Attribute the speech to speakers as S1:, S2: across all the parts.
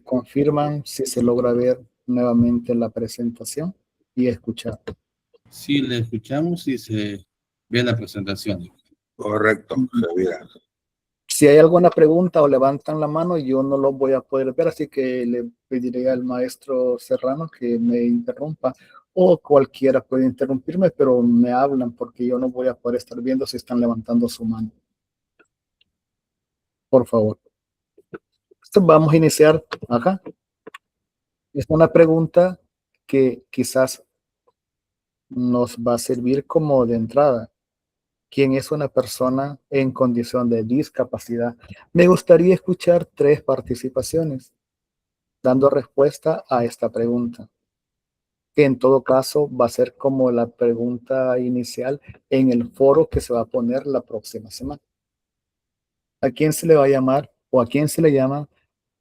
S1: confirman si se logra ver nuevamente la presentación y escuchar.
S2: Sí, le escuchamos y se ve la presentación.
S3: Correcto, se verá.
S1: Si hay alguna pregunta o levantan la mano, yo no lo voy a poder ver, así que le pediré al maestro Serrano que me interrumpa, o cualquiera puede interrumpirme, pero me hablan porque yo no voy a poder estar viendo si están levantando su mano. Por favor. Entonces vamos a iniciar acá. Es una pregunta que quizás nos va a servir como de entrada. ¿Quién es una persona en condición de discapacidad? Me gustaría escuchar 3 participaciones dando respuesta a esta pregunta, que en todo caso va a ser como la pregunta inicial en el foro que se va a poner la próxima semana. ¿A quién se le va a llamar o a quién se le llama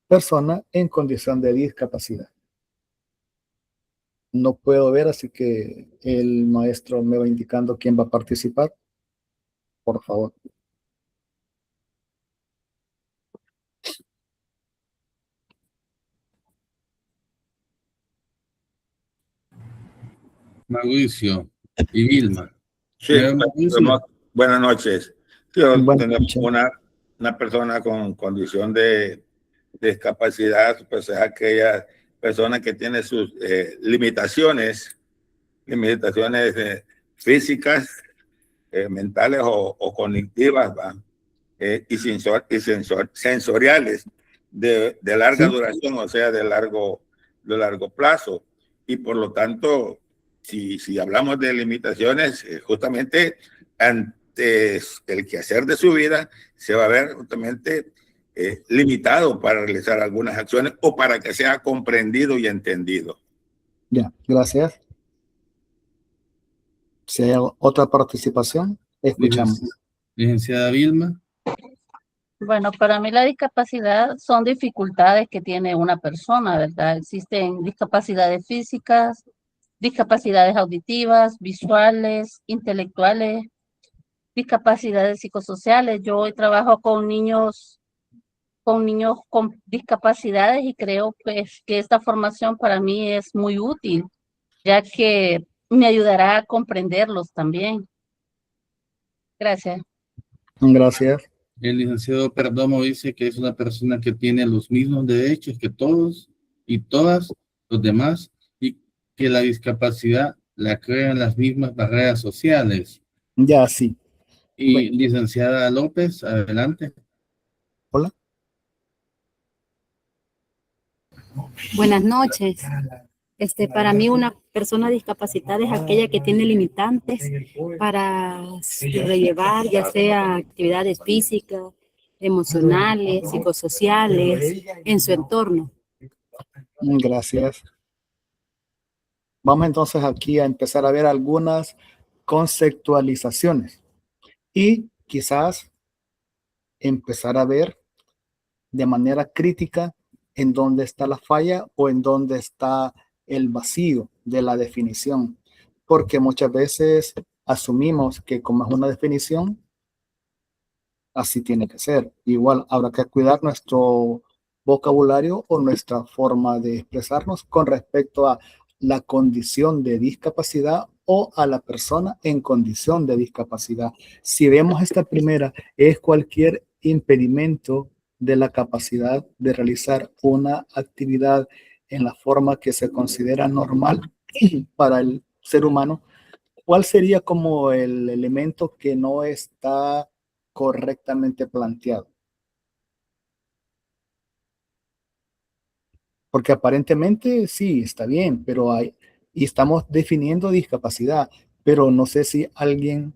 S1: persona en condición de discapacidad? No puedo ver, así que el maestro me va indicando quién va a participar. Por favor.
S3: Mauricio
S2: y Vilma.
S3: Sí, buenas noches. Tenemos una persona con condición de discapacidad, pues es aquella persona que tiene sus limitaciones físicas, mentales o cognitivas, ¿va? Y sensoriales de larga duración, o sea, de largo plazo. Y por lo tanto, si hablamos de limitaciones, justamente antes el quehacer de su vida se va a ver justamente limitado para realizar algunas acciones o para que sea comprendido y entendido.
S1: Ya, gracias. Si hay otra participación, escuchamos.
S2: Licenciada Vilma.
S4: Bueno, para mí la discapacidad son dificultades que tiene una persona, ¿verdad? Existen discapacidades físicas, discapacidades auditivas, visuales, intelectuales, discapacidades psicosociales. Yo hoy trabajo con niños con discapacidades y creo pues que esta formación para mí es muy útil, ya que me ayudará a comprenderlos también. Gracias.
S1: Gracias.
S2: El licenciado Perdomo dice que es una persona que tiene los mismos derechos que todos y todas los demás y que la discapacidad la crean las mismas barreras sociales.
S1: Ya, sí.
S2: Y bueno. Licenciada López, adelante.
S1: Hola.
S5: Buenas noches. Para mí una persona discapacitada es aquella que tiene limitantes para llevar ya sea actividades físicas, emocionales, psicosociales en su entorno.
S1: Gracias. Vamos entonces aquí a empezar a ver algunas conceptualizaciones y quizás empezar a ver de manera crítica en dónde está la falla o en dónde está el vacío de la definición, porque muchas veces asumimos que como es una definición, así tiene que ser. Igual habrá que cuidar nuestro vocabulario o nuestra forma de expresarnos con respecto a la condición de discapacidad o a la persona en condición de discapacidad. Si vemos esta primera, es cualquier impedimento de la capacidad de realizar una actividad en la forma que se considera normal para el ser humano. ¿Cuál sería como el elemento que no está correctamente planteado? Porque aparentemente sí, está bien, pero y estamos definiendo discapacidad, pero no sé si alguien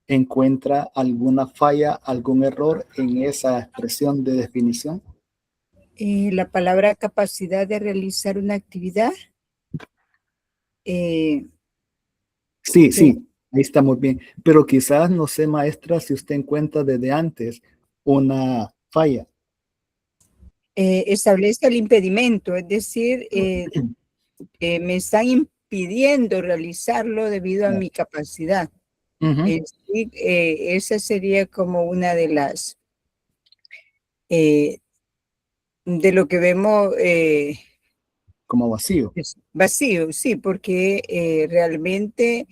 S1: encuentra alguna falla, algún error en esa expresión de definición.
S6: La palabra capacidad de realizar una actividad.
S1: Sí, ahí está muy bien. Pero quizás, no sé, maestra, si usted encuentra desde antes una falla.
S6: Establezca el impedimento, es decir, me están impidiendo realizarlo debido a mi capacidad. Esa sería como una de las de lo que vemos
S1: como vacío.
S6: es vacío, sí, porque realmente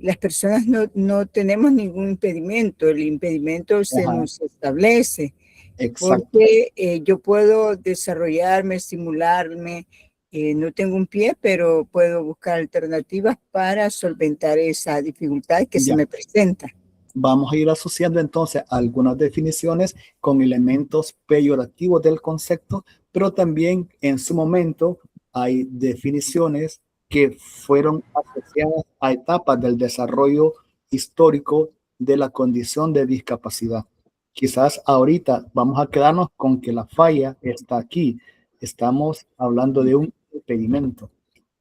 S6: las personas no tenemos ningún impedimento, el impedimento se
S1: Ajá.
S6: nos establece,
S1: Exacto.
S6: porque yo puedo desarrollarme, estimularme, no tengo un pie, pero puedo buscar alternativas para solventar esa dificultad que se
S1: Ya.
S6: me presenta.
S1: Vamos a ir asociando entonces algunas definiciones con elementos peyorativos del concepto, pero también en su momento hay definiciones que fueron asociadas a etapas del desarrollo histórico de la condición de discapacidad. Quizás ahorita vamos a quedarnos con que la falla está aquí. Estamos hablando de un impedimento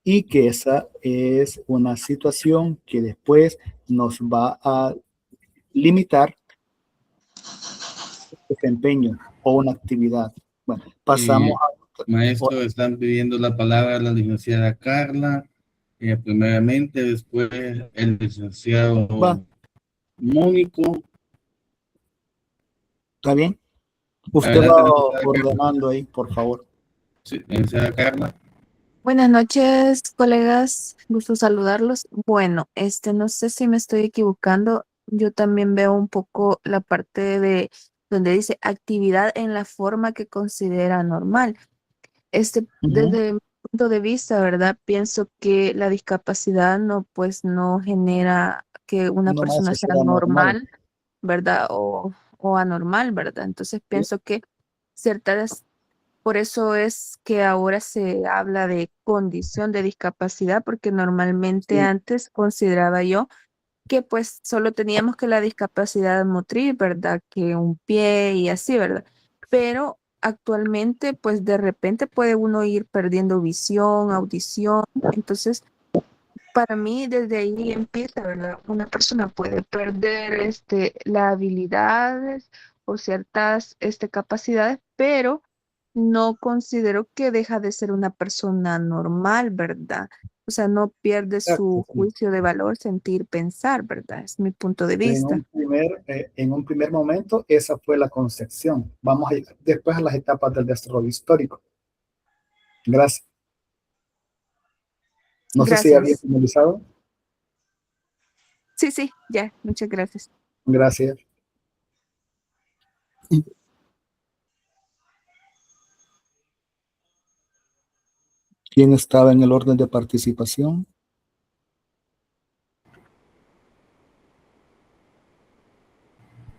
S1: y que esa es una situación que después nos va a limitar desempeño o una actividad. Bueno, pasamos
S2: Maestro, están pidiendo la palabra la licenciada Carla, primeramente, después el licenciado
S1: Va.
S2: Mónico.
S1: ¿Está bien? Usted
S2: Adelante,
S1: va
S2: licenciada Carla.
S1: ordenando ahí, por favor.
S2: Sí, licenciada Carla.
S7: Buenas noches, colegas. Gusto saludarlos. Bueno, no sé si me estoy equivocando. Yo también veo un poco la parte de donde dice actividad en la forma que considera normal. Desde mi punto de vista, ¿verdad? Pienso que la discapacidad pues no genera que una
S1: No más
S7: persona
S1: eso
S7: sea
S1: será normal.
S7: normal, ¿verdad? O anormal, ¿verdad? Entonces pienso que ciertas por eso es que ahora se habla de condición de discapacidad, porque normalmente
S1: Sí,
S7: antes consideraba yo que pues solo teníamos que la discapacidad motriz, ¿verdad? Que un pie y así, ¿verdad? Pero actualmente pues de repente puede uno ir perdiendo visión, audición. Entonces, para mí desde ahí empieza, ¿verdad? Una persona puede perder las habilidades o ciertas capacidades, pero no considero que deja de ser una persona normal, ¿verdad? O sea, no pierde
S1: exacto,
S7: su
S1: sí.
S7: juicio de valor, sentir, pensar, ¿verdad? Es mi punto de
S1: En
S7: vista.
S1: en un primer momento, esa fue la concepción. Vamos a ir después a las etapas del desarrollo histórico. Gracias. No sé si había
S7: Gracias.
S1: finalizado.
S7: Sí, sí, ya, muchas gracias.
S1: Gracias. ¿Quién estaba en el orden de participación?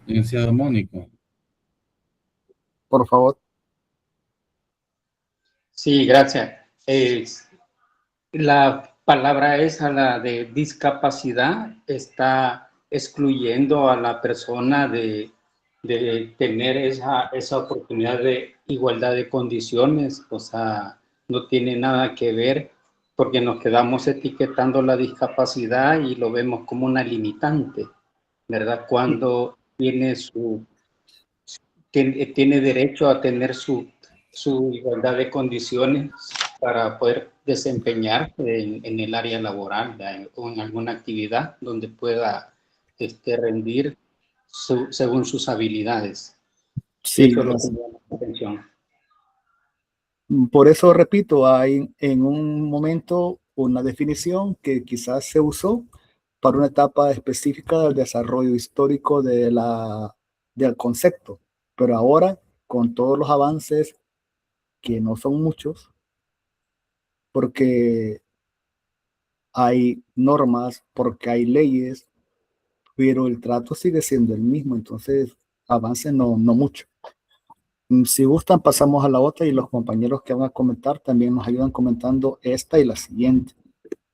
S2: Licenciado Mónico.
S1: Por favor.
S8: Sí, gracias. La palabra esa, la de discapacidad, está excluyendo a la persona de tener esa oportunidad de igualdad de condiciones, o sea, no tiene nada que ver porque nos quedamos etiquetando la discapacidad y lo vemos como una limitante, ¿verdad? Cuando tiene derecho a tener su igualdad de condiciones para poder desempeñar en el área laboral, ¿verdad? O en alguna actividad donde pueda rendir según sus habilidades.
S1: Sí,
S8: Eso es lo que
S1: gracias.
S8: me llama la atención.
S1: Por eso repito, hay en un momento una definición que quizás se usó para una etapa específica del desarrollo histórico del concepto, pero ahora con todos los avances, que no son muchos, porque hay normas, porque hay leyes, pero el trato sigue siendo el mismo, entonces avance no mucho. Si gustan, pasamos a la otra y los compañeros que van a comentar también nos ayudan comentando esta y la siguiente,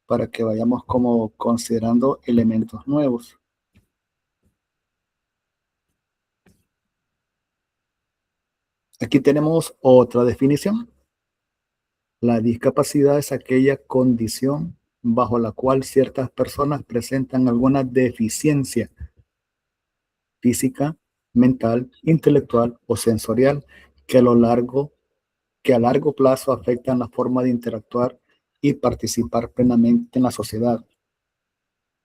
S1: para que vayamos como considerando elementos nuevos. Aquí tenemos otra definición. La discapacidad es aquella condición bajo la cual ciertas personas presentan alguna deficiencia física, mental, intelectual o sensorial que a largo plazo afectan la forma de interactuar y participar plenamente en la sociedad.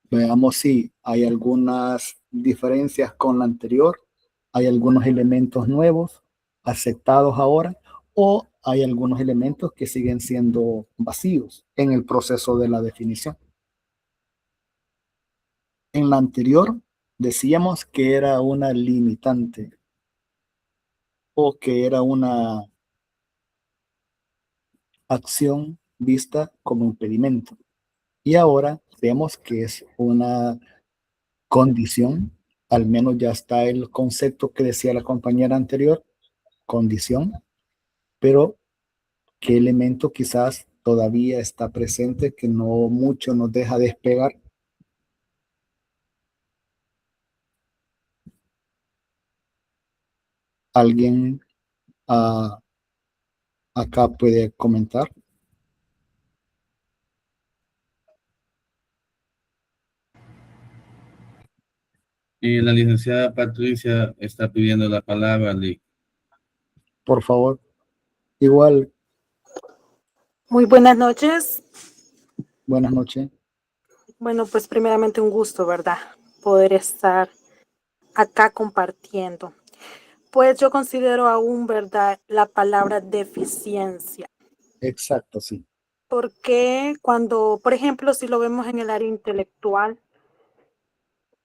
S1: Veamos si hay algunas diferencias con la anterior, hay algunos elementos nuevos aceptados ahora, o hay algunos elementos que siguen siendo vacíos en el proceso de la definición. En la anterior decíamos que era una limitante o que era una acción vista como impedimento. Y ahora vemos que es una condición, al menos ya está el concepto que decía la compañera anterior, condición, pero qué elemento quizás todavía está presente que no mucho nos deja despegar. ¿Alguien acá puede comentar?
S2: Y la licenciada Patricia está pidiendo la palabra, Lee.
S1: Por favor. Igual,
S9: Muy buenas noches.
S1: buenas noches.
S9: Bueno, pues primeramente un gusto, ¿verdad? Poder estar acá compartiendo. Pues yo considero aún, ¿verdad?, la palabra deficiencia.
S1: Exacto, sí.
S9: Porque cuando, por ejemplo, si lo vemos en el área intelectual,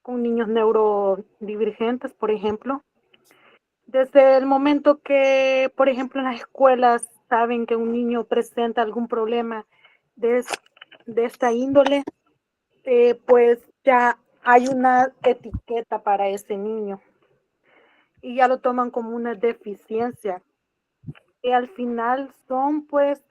S9: con niños neurodivergentes, por ejemplo, desde el momento que, por ejemplo, en las escuelas saben que un niño presenta algún problema de, de esta índole, pues ya hay una etiqueta para ese niño y ya lo toman como una deficiencia, que al final son, pues,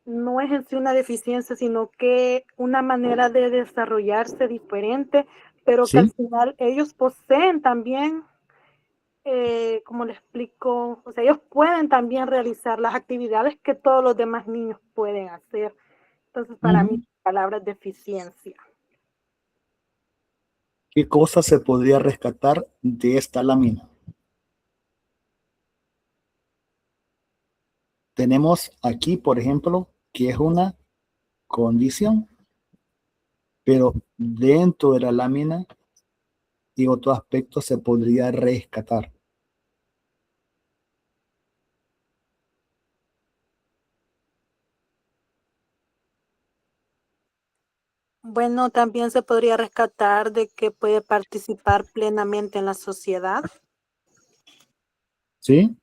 S9: no es en sí una deficiencia, sino que una manera de desarrollarse diferente, pero que al
S1: Sí,
S9: final ellos poseen también, como les explico, o sea, ellos pueden también realizar las actividades que todos los demás niños pueden hacer. Entonces, para mí,
S1: ujú.
S9: la palabra es deficiencia.
S1: ¿Qué cosa se podría rescatar de esta lámina? Tenemos aquí, por ejemplo, que es una condición, pero dentro de la lámina y otro aspecto se podría rescatar.
S9: Bueno, también se podría rescatar de que puede participar plenamente en la sociedad.
S1: ¿Sí?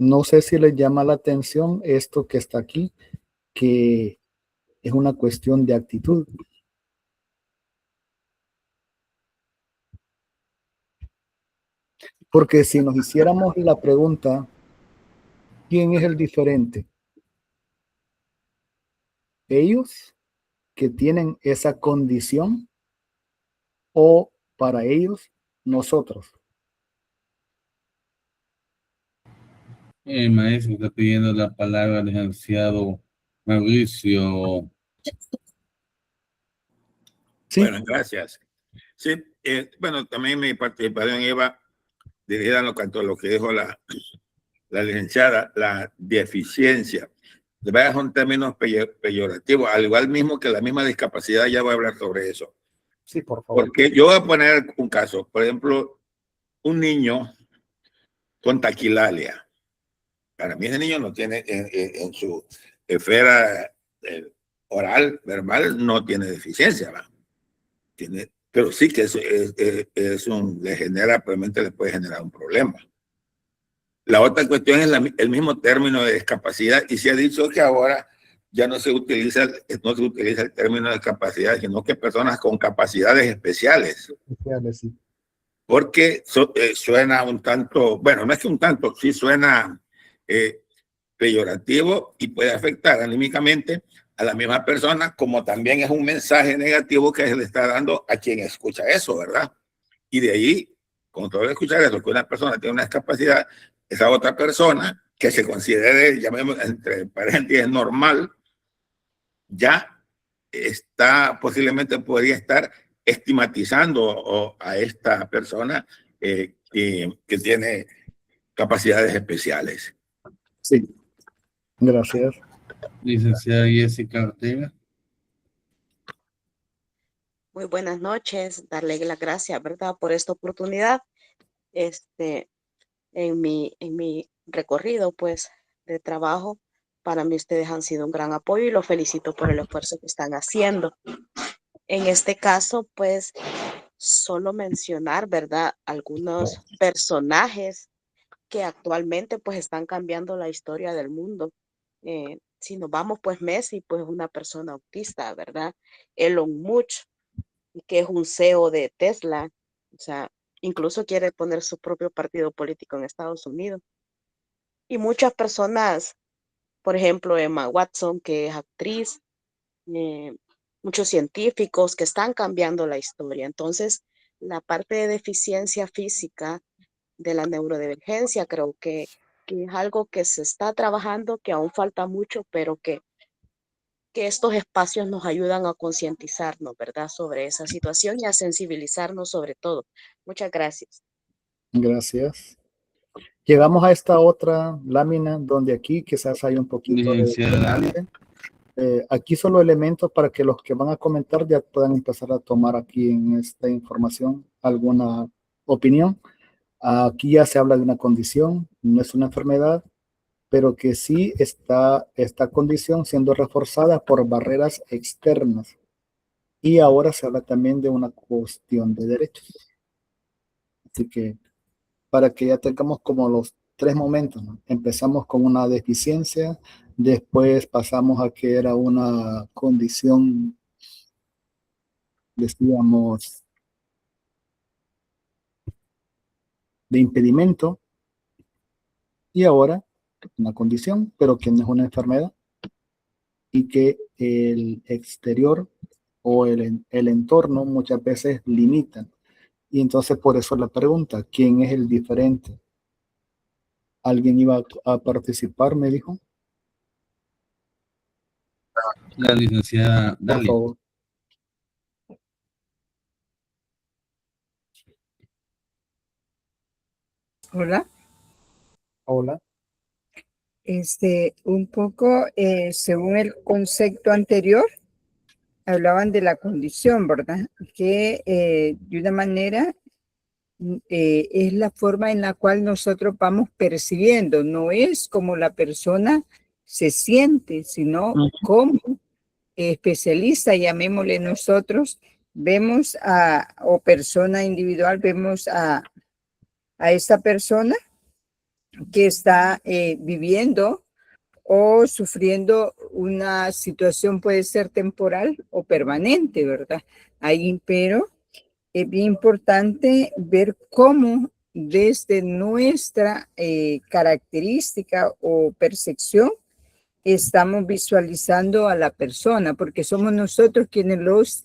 S1: No sé si les llama la atención esto que está aquí, que es una cuestión de actitud. Porque si nos hiciéramos la pregunta, ¿quién es el diferente? ¿Ellos que tienen esa condición o para ellos nosotros?
S2: El maestro está pidiendo la palabra, licenciado Mauricio.
S1: Sí,
S3: Bueno, gracias. Sí, bueno, también mi participación iba dirigida en cuanto a lo que dijo la licenciada, la deficiencia. Es un término peyorativo, al igual mismo que la misma discapacidad, ya voy a hablar sobre eso.
S1: sí, por favor.
S3: Porque yo voy a poner un caso, por ejemplo, un niño con taquilalia. Para mí ese niño no tiene en su esfera oral, verbal, no tiene deficiencia, ¿va? Tiene, pero sí que le genera, probablemente le puede generar un problema. La otra cuestión es el mismo término de discapacidad, y se ha dicho que ahora ya no se utiliza el término de discapacidad, sino que personas con capacidades especiales.
S1: Sí.
S3: Porque suena un tanto, bueno, no es que un tanto, sí suena peyorativo y puede afectar anímicamente a la misma persona, como también es un mensaje negativo que se le está dando a quien escucha eso, ¿verdad? Y de ahí, con todo escuchar eso, que una persona tiene una discapacidad, esa otra persona que se considere, llamemos entre paréntesis, normal, ya está, posiblemente podría estar estigmatizando a esta persona que tiene capacidades especiales.
S1: Sí, gracias.
S2: Licenciada Jessica Ortega.
S10: Muy buenas noches, darle las gracias, ¿verdad?, por esta oportunidad. en mi recorrido, pues, de trabajo. Para mí ustedes han sido un gran apoyo y los felicito por el esfuerzo que están haciendo. En este caso, pues, solo mencionar, ¿verdad? Algunos personajes que actualmente pues están cambiando la historia del mundo. Si nos vamos, pues Messi, pues una persona autista, ¿verdad? Elon Musk, que es un CEO de Tesla, o sea, incluso quiere poner su propio partido político en Estados Unidos. Y muchas personas, por ejemplo, Emma Watson, que es actriz, eh, muchos científicos que están cambiando la historia. Entonces, la parte de deficiencia física de la neurodivergencia creo que es algo que se está trabajando, que aún falta mucho, pero que estos espacios nos ayudan a concientizarnos, ¿verdad?, sobre esa situación y a sensibilizarnos sobre todo. Muchas gracias.
S1: Gracias. Llegamos a esta otra lámina donde aquí quizás hay un poquito de
S2: Licenciada Dalia.
S1: debate. Aquí solo elementos para que los que van a comentar ya puedan empezar a tomar aquí en esta información alguna opinión. Aquí ya se habla de una condición, no es una enfermedad, pero que sí está esta condición siendo reforzada por barreras externas. Y ahora se habla también de una cuestión de derechos. Así que para que ya tengamos como los tres momentos, ¿no? Empezamos con una deficiencia, después pasamos a que era una condición, decíamos, de impedimento, y ahora una condición, pero que no es una enfermedad, y que el exterior o el entorno muchas veces limitan. Y entonces por eso la pregunta, ¿quién es el diferente? ¿Alguien iba a participar, me dijo?
S2: La licenciada
S1: Por
S2: Dalia.
S1: favor.
S6: Hola.
S1: Hola.
S6: Un poco, según el concepto anterior, hablaban de la condición, ¿verdad? Que de una manera es la forma en la cual nosotros vamos percibiendo, no es como la persona se siente, sino como especialista, llamémosle nosotros, vemos o persona individual, vemos a esta persona que está viviendo o sufriendo una situación, puede ser temporal o permanente, ¿verdad? Ahí, pero es bien importante ver cómo desde nuestra característica o percepción estamos visualizando a la persona, porque somos nosotros quienes los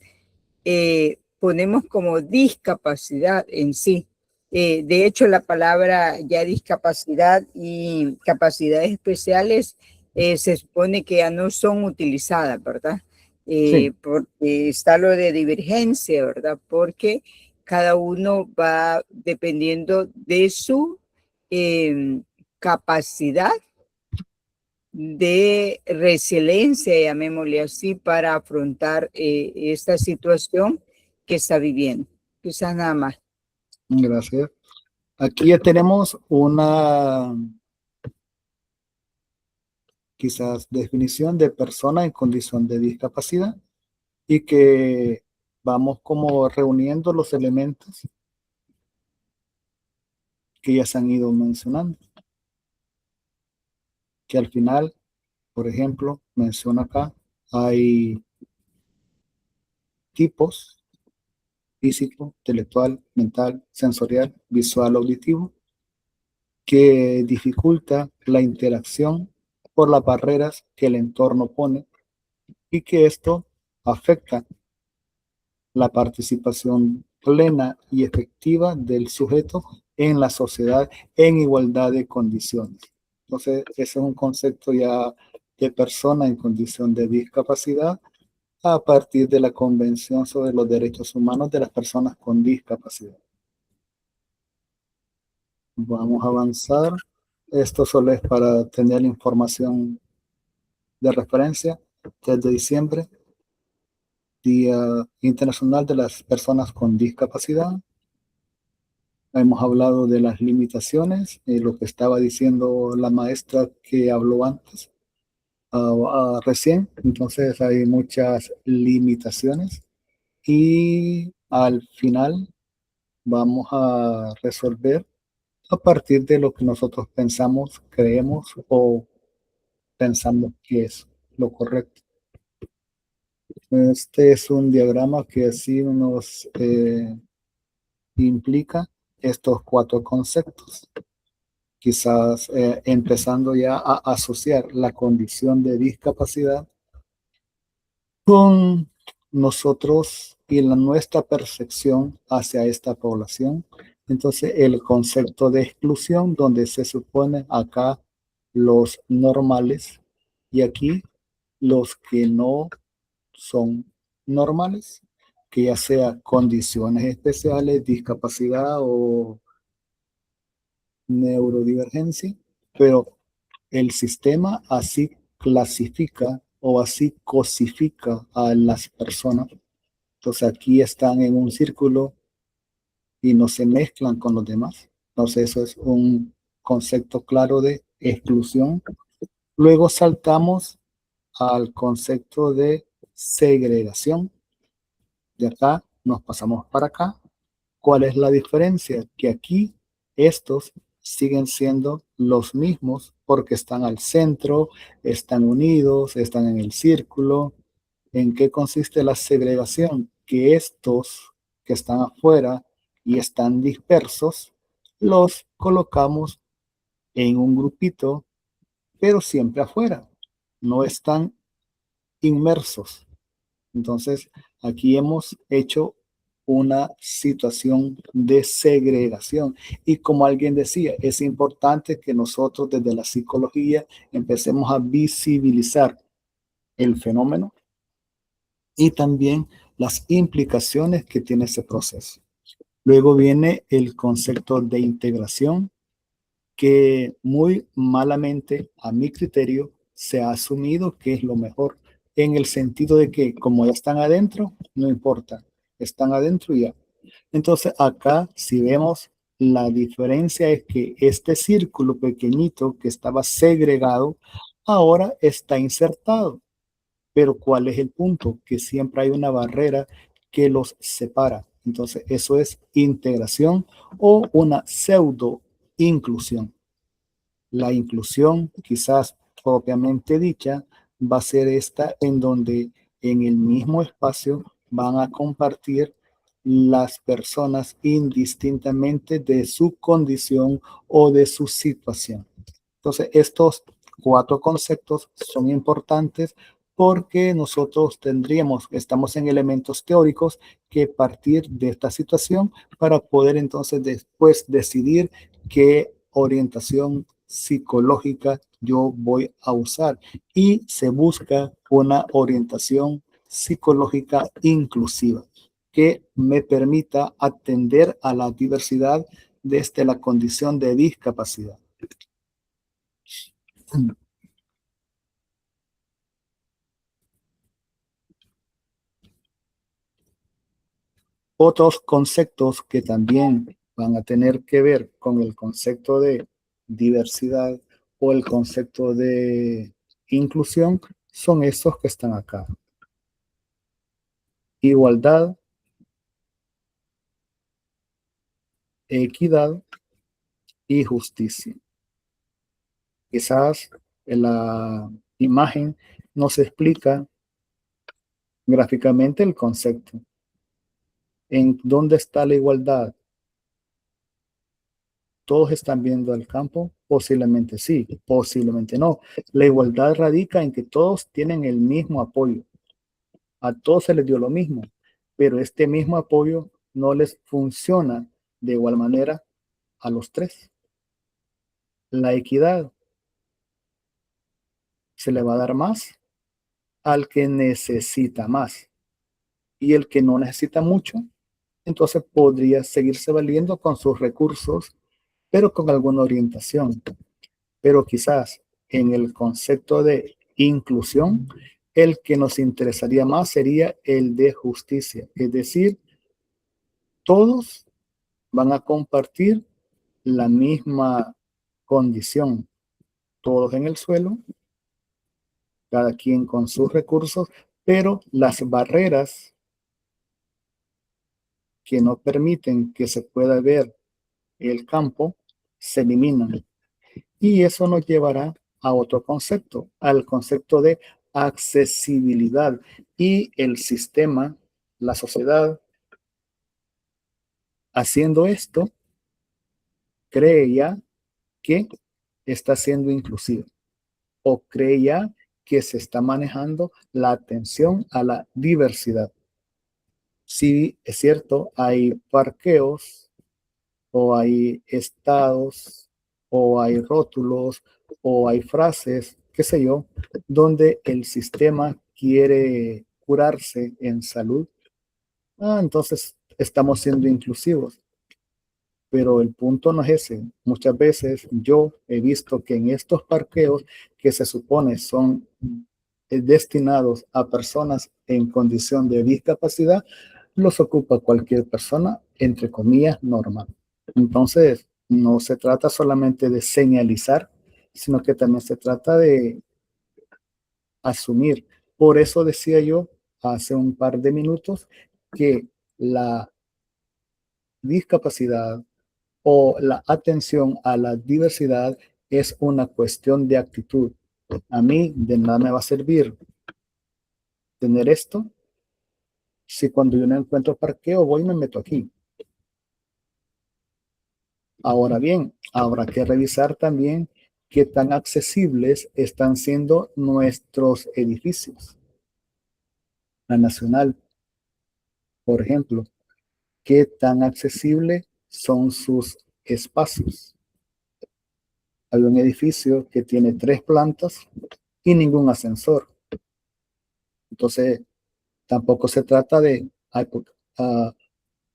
S6: ponemos como discapacidad en sí. De hecho, la palabra ya discapacidad y capacidades especiales se supone que ya no son utilizadas, ¿verdad?
S1: Sí.
S6: Porque está lo de divergencia, ¿verdad? Porque cada uno va dependiendo de su capacidad de resiliencia, llamémosle así, para afrontar esta situación que está viviendo. Quizás nada más.
S1: Gracias. Aquí ya tenemos una quizás definición de persona en condición de discapacidad y que vamos como reuniendo los elementos que ya se han ido mencionando. Que al final, por ejemplo, menciona acá, hay tipos: físico, intelectual, mental, sensorial, visual, auditivo, que dificulta la interacción por las barreras que el entorno pone y que esto afecta la participación plena y efectiva del sujeto en la sociedad en igualdad de condiciones. Entonces, ese es un concepto ya de persona en condición de discapacidad a partir de la Convención sobre los Derechos Humanos de las Personas con Discapacidad. Vamos a avanzar. Esto solo es para tener la información de referencia. Desde diciembre, Día Internacional de las Personas con Discapacidad. Hemos hablado de las limitaciones, lo que estaba diciendo la maestra que habló antes, recién. Entonces hay muchas limitaciones y al final vamos a resolver a partir de lo que nosotros pensamos, creemos o pensamos que es lo correcto. Este es un diagrama que así nos implica estos 4 conceptos. Quizás empezando ya a asociar la condición de discapacidad con nosotros y nuestra percepción hacia esta población. Entonces, el concepto de exclusión, donde se supone acá los normales y aquí los que no son normales, que ya sea condiciones especiales, discapacidad o neurodivergencia, pero el sistema así clasifica o así cosifica a las personas. Entonces aquí están en un círculo y no se mezclan con los demás. Entonces eso es un concepto claro de exclusión. Luego saltamos al concepto de segregación. De acá nos pasamos para acá. ¿Cuál es la diferencia? Que aquí estos siguen siendo los mismos porque están al centro, están unidos, están en el círculo. ¿En qué consiste la segregación? Que estos que están afuera y están dispersos, los colocamos en un grupito, pero siempre afuera. No están inmersos. Entonces, aquí hemos hecho una situación de segregación. Y como alguien decía, es importante que nosotros desde la psicología empecemos a visibilizar el fenómeno y también las implicaciones que tiene ese proceso. Luego viene el concepto de integración, que muy malamente, a mi criterio, se ha asumido que es lo mejor, en el sentido de que como ya están adentro, no importa, están adentro y ya. Entonces acá, si vemos, la diferencia es que este círculo pequeñito que estaba segregado, ahora está insertado. Pero ¿cuál es el punto? Que siempre hay una barrera que los separa. Entonces eso es integración o una pseudo inclusión. La inclusión, quizás propiamente dicha, va a ser esta en donde en el mismo espacio van a compartir las personas indistintamente de su condición o de su situación. Entonces, estos 4 conceptos son importantes porque nosotros estamos en elementos teóricos que partir de esta situación para poder entonces después decidir qué orientación psicológica yo voy a usar, y se busca una orientación psicológica inclusiva que me permita atender a la diversidad desde la condición de discapacidad. Otros conceptos que también van a tener que ver con el concepto de diversidad o el concepto de inclusión son estos que están acá. Igualdad, equidad y justicia. Quizás en la imagen nos explica gráficamente el concepto. ¿En dónde está la igualdad? ¿Todos están viendo el campo? Posiblemente sí, posiblemente no. La igualdad radica en que todos tienen el mismo apoyo. A todos se les dio lo mismo, pero este mismo apoyo no les funciona de igual manera a los 3. La equidad se le va a dar más al que necesita más, y el que no necesita mucho, entonces podría seguirse valiendo con sus recursos, pero con alguna orientación. Pero quizás en el concepto de inclusión, el que nos interesaría más sería el de justicia, es decir, todos van a compartir la misma condición, todos en el suelo, cada quien con sus recursos, pero las barreras que no permiten que se pueda ver el campo se eliminan. Y eso nos llevará a otro concepto, al concepto de accesibilidad. Y el sistema, la sociedad, haciendo esto, cree ya que está siendo inclusivo o cree ya que se está manejando la atención a la diversidad. Sí, es cierto, hay parqueos o hay estados o hay rótulos o hay frases, qué sé yo, donde el sistema quiere curarse en salud. Entonces estamos siendo inclusivos. Pero el punto no es ese. Muchas veces yo he visto que en estos parqueos que se supone son destinados a personas en condición de discapacidad, los ocupa cualquier persona, entre comillas, normal. Entonces, no se trata solamente de señalizar, sino que también se trata de asumir. Por eso decía yo hace un par de minutos que la discapacidad o la atención a la diversidad es una cuestión de actitud. A mí de nada me va a servir tener esto si cuando yo no encuentro parqueo voy y me meto aquí. Ahora bien, habrá que revisar también qué tan accesibles están siendo nuestros edificios. La Nacional, por ejemplo, qué tan accesibles son sus espacios. Hay un edificio que tiene 3 plantas y ningún ascensor. Entonces, tampoco se trata de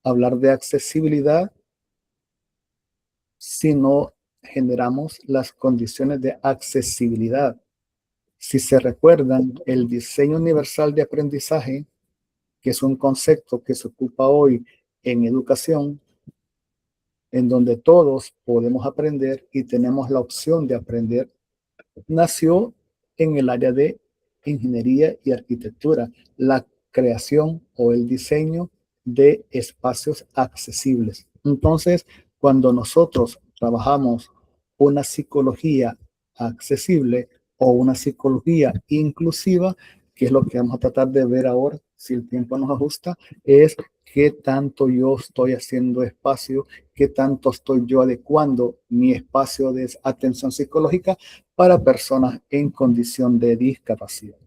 S1: hablar de accesibilidad si no generamos las condiciones de accesibilidad. Si se recuerdan, el diseño universal de aprendizaje, que es un concepto que se ocupa hoy en educación, en donde todos podemos aprender y tenemos la opción de aprender, nació en el área de ingeniería y arquitectura, la creación o el diseño de espacios accesibles. Entonces, cuando nosotros trabajamos una psicología accesible o una psicología inclusiva, que es lo que vamos a tratar de ver ahora, si el tiempo nos ajusta, es qué tanto yo estoy haciendo espacio, qué tanto estoy yo adecuando mi espacio de atención psicológica para personas en condición de discapacidad.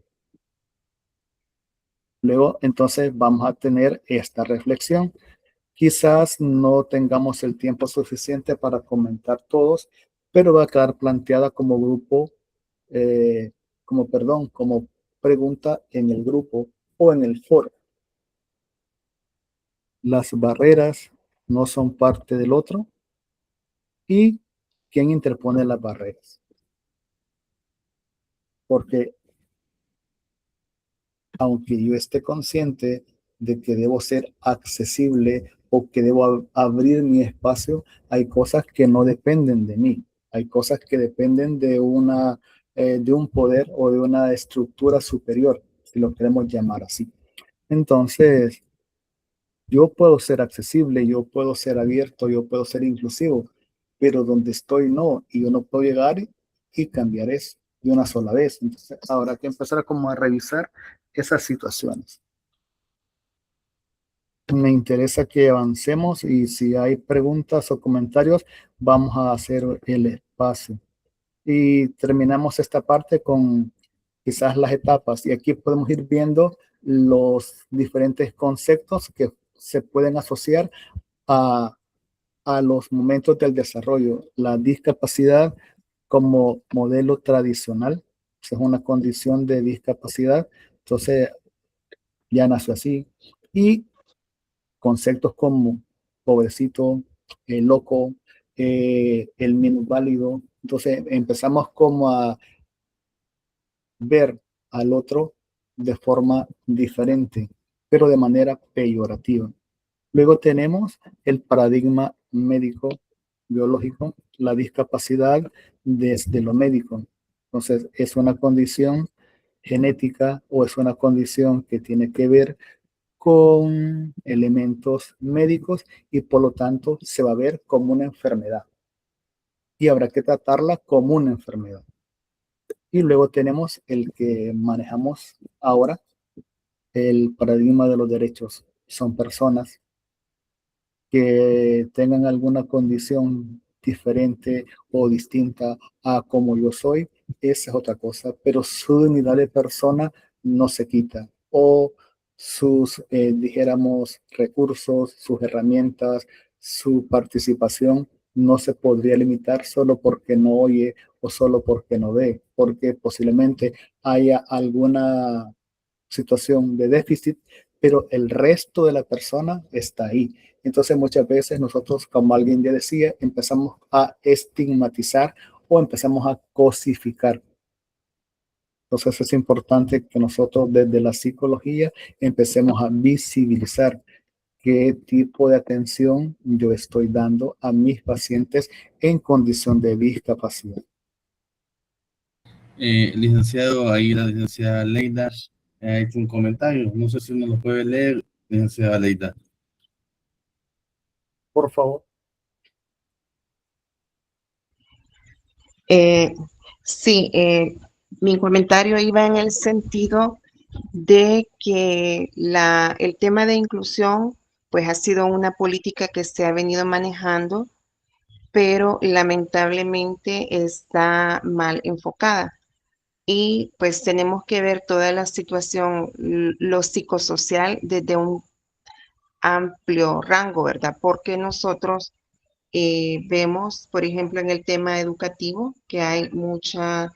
S1: Luego, entonces, vamos a tener esta reflexión. Quizás no tengamos el tiempo suficiente para comentar todos, pero va a quedar planteada como grupo, como pregunta en el grupo o en el foro. Las barreras no son parte del otro. ¿Y quién interpone las barreras? Porque aunque yo esté consciente de que debo ser accesible o que debo abrir mi espacio, hay cosas que no dependen de mí. Hay cosas que dependen de un poder o de una estructura superior, si lo queremos llamar así. Entonces, yo puedo ser accesible, yo puedo ser abierto, yo puedo ser inclusivo, pero donde estoy no, y yo no puedo llegar y cambiar eso de una sola vez. Entonces, habrá que empezar como a revisar esas situaciones. Me interesa que avancemos y si hay preguntas o comentarios, vamos a hacer el espacio. Y terminamos esta parte con quizás las etapas. Y aquí podemos ir viendo los diferentes conceptos que se pueden asociar a los momentos del desarrollo. La discapacidad como modelo tradicional, es una condición de discapacidad, entonces ya nació así. Y conceptos como pobrecito, el loco, el minusválido. Entonces empezamos como a ver al otro de forma diferente, pero de manera peyorativa. Luego tenemos el paradigma médico biológico, la discapacidad desde lo médico. Entonces, es una condición genética o es una condición que tiene que ver con elementos médicos y por lo tanto se va a ver como una enfermedad y habrá que tratarla como una enfermedad. Y luego tenemos el que manejamos ahora, el paradigma de los derechos. Son personas que tengan alguna condición diferente o distinta a como yo soy, esa es otra cosa, pero su dignidad de persona no se quita o sus, dijéramos, recursos, sus herramientas, su participación no se podría limitar solo porque no oye o solo porque no ve, porque posiblemente haya alguna situación de déficit, pero el resto de la persona está ahí. Entonces muchas veces nosotros, como alguien ya decía, empezamos a estigmatizar o empezamos a cosificar. Entonces es importante que nosotros desde la psicología empecemos a visibilizar qué tipo de atención yo estoy dando a mis pacientes en condición de discapacidad.
S2: Licenciado, ahí la licenciada Leida ha hecho un comentario. No sé si uno lo puede leer, licenciada Leida.
S1: Por favor.
S11: Sí, mi comentario iba en el sentido de que el tema de inclusión pues ha sido una política que se ha venido manejando, pero lamentablemente está mal enfocada. Y pues tenemos que ver toda la situación, lo psicosocial desde un amplio rango, ¿verdad? Porque nosotros vemos, por ejemplo, en el tema educativo, que hay mucha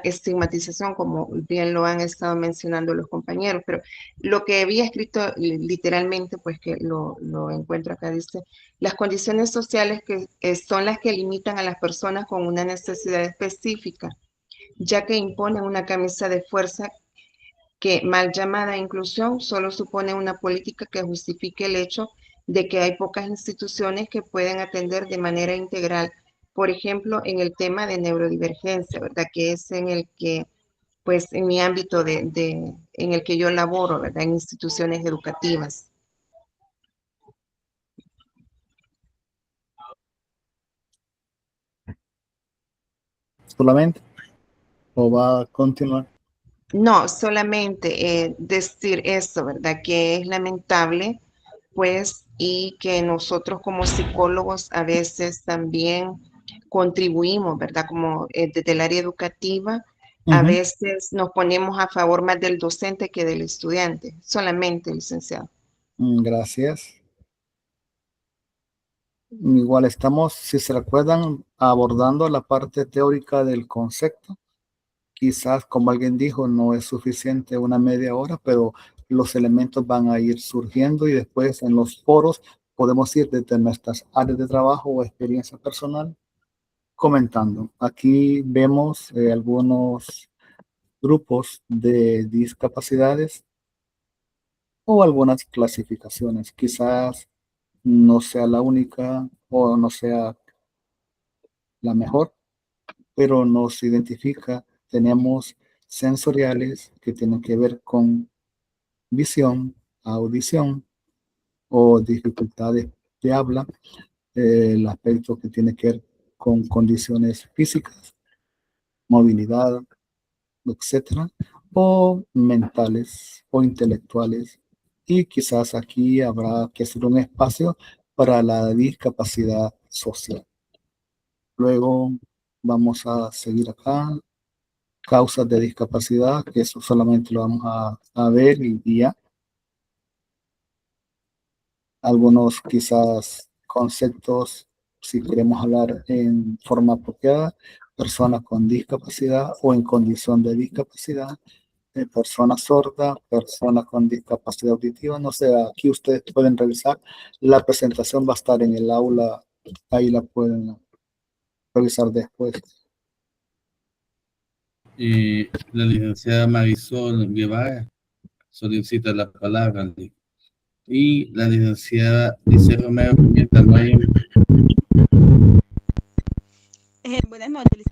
S11: estigmatización, como bien lo han estado mencionando los compañeros, pero lo que había escrito literalmente, pues que lo encuentro acá, dice, las condiciones sociales que son las que limitan a las personas con una necesidad específica, ya que imponen una camisa de fuerza que, mal llamada inclusión, solo supone una política que justifique el hecho de que hay pocas instituciones que pueden atender de manera integral. Por ejemplo, en el tema de neurodivergencia, ¿verdad? Que es en el que, pues, en mi ámbito en el que yo laboro, ¿verdad? En instituciones educativas.
S1: ¿Solamente? ¿O va a continuar?
S11: No, solamente decir esto, ¿verdad? Que es lamentable, pues, y que nosotros como psicólogos a veces también contribuimos, ¿verdad? Como desde el área educativa, a veces nos ponemos a favor más del docente que del estudiante, solamente, licenciado.
S1: Gracias. Igual estamos, si se recuerdan, abordando la parte teórica del concepto. Quizás, como alguien dijo, no es suficiente una media hora, pero los elementos van a ir surgiendo y después en los foros podemos ir desde nuestras áreas de trabajo o experiencia personal comentando. Aquí vemos algunos grupos de discapacidades o algunas clasificaciones. Quizás no sea la única o no sea la mejor, pero nos identifica. Tenemos sensoriales que tienen que ver con visión, audición o dificultades de habla, el aspecto que tiene que ver con condiciones físicas, movilidad, etcétera, o mentales o intelectuales. Y quizás aquí habrá que hacer un espacio para la discapacidad social. Luego vamos a seguir acá. Causas de discapacidad, que eso solamente lo vamos a ver y ya. Algunos quizás conceptos, si queremos hablar en forma apropiada, personas con discapacidad o en condición de discapacidad, persona sorda, persona con discapacidad auditiva, no sé, aquí ustedes pueden revisar, la presentación va a estar en el aula, ahí la pueden revisar después.
S2: La licenciada Marisol Guevara solicita la palabra. Y la licenciada dice Romero Pimienta, no hay.
S12: Buenas noches.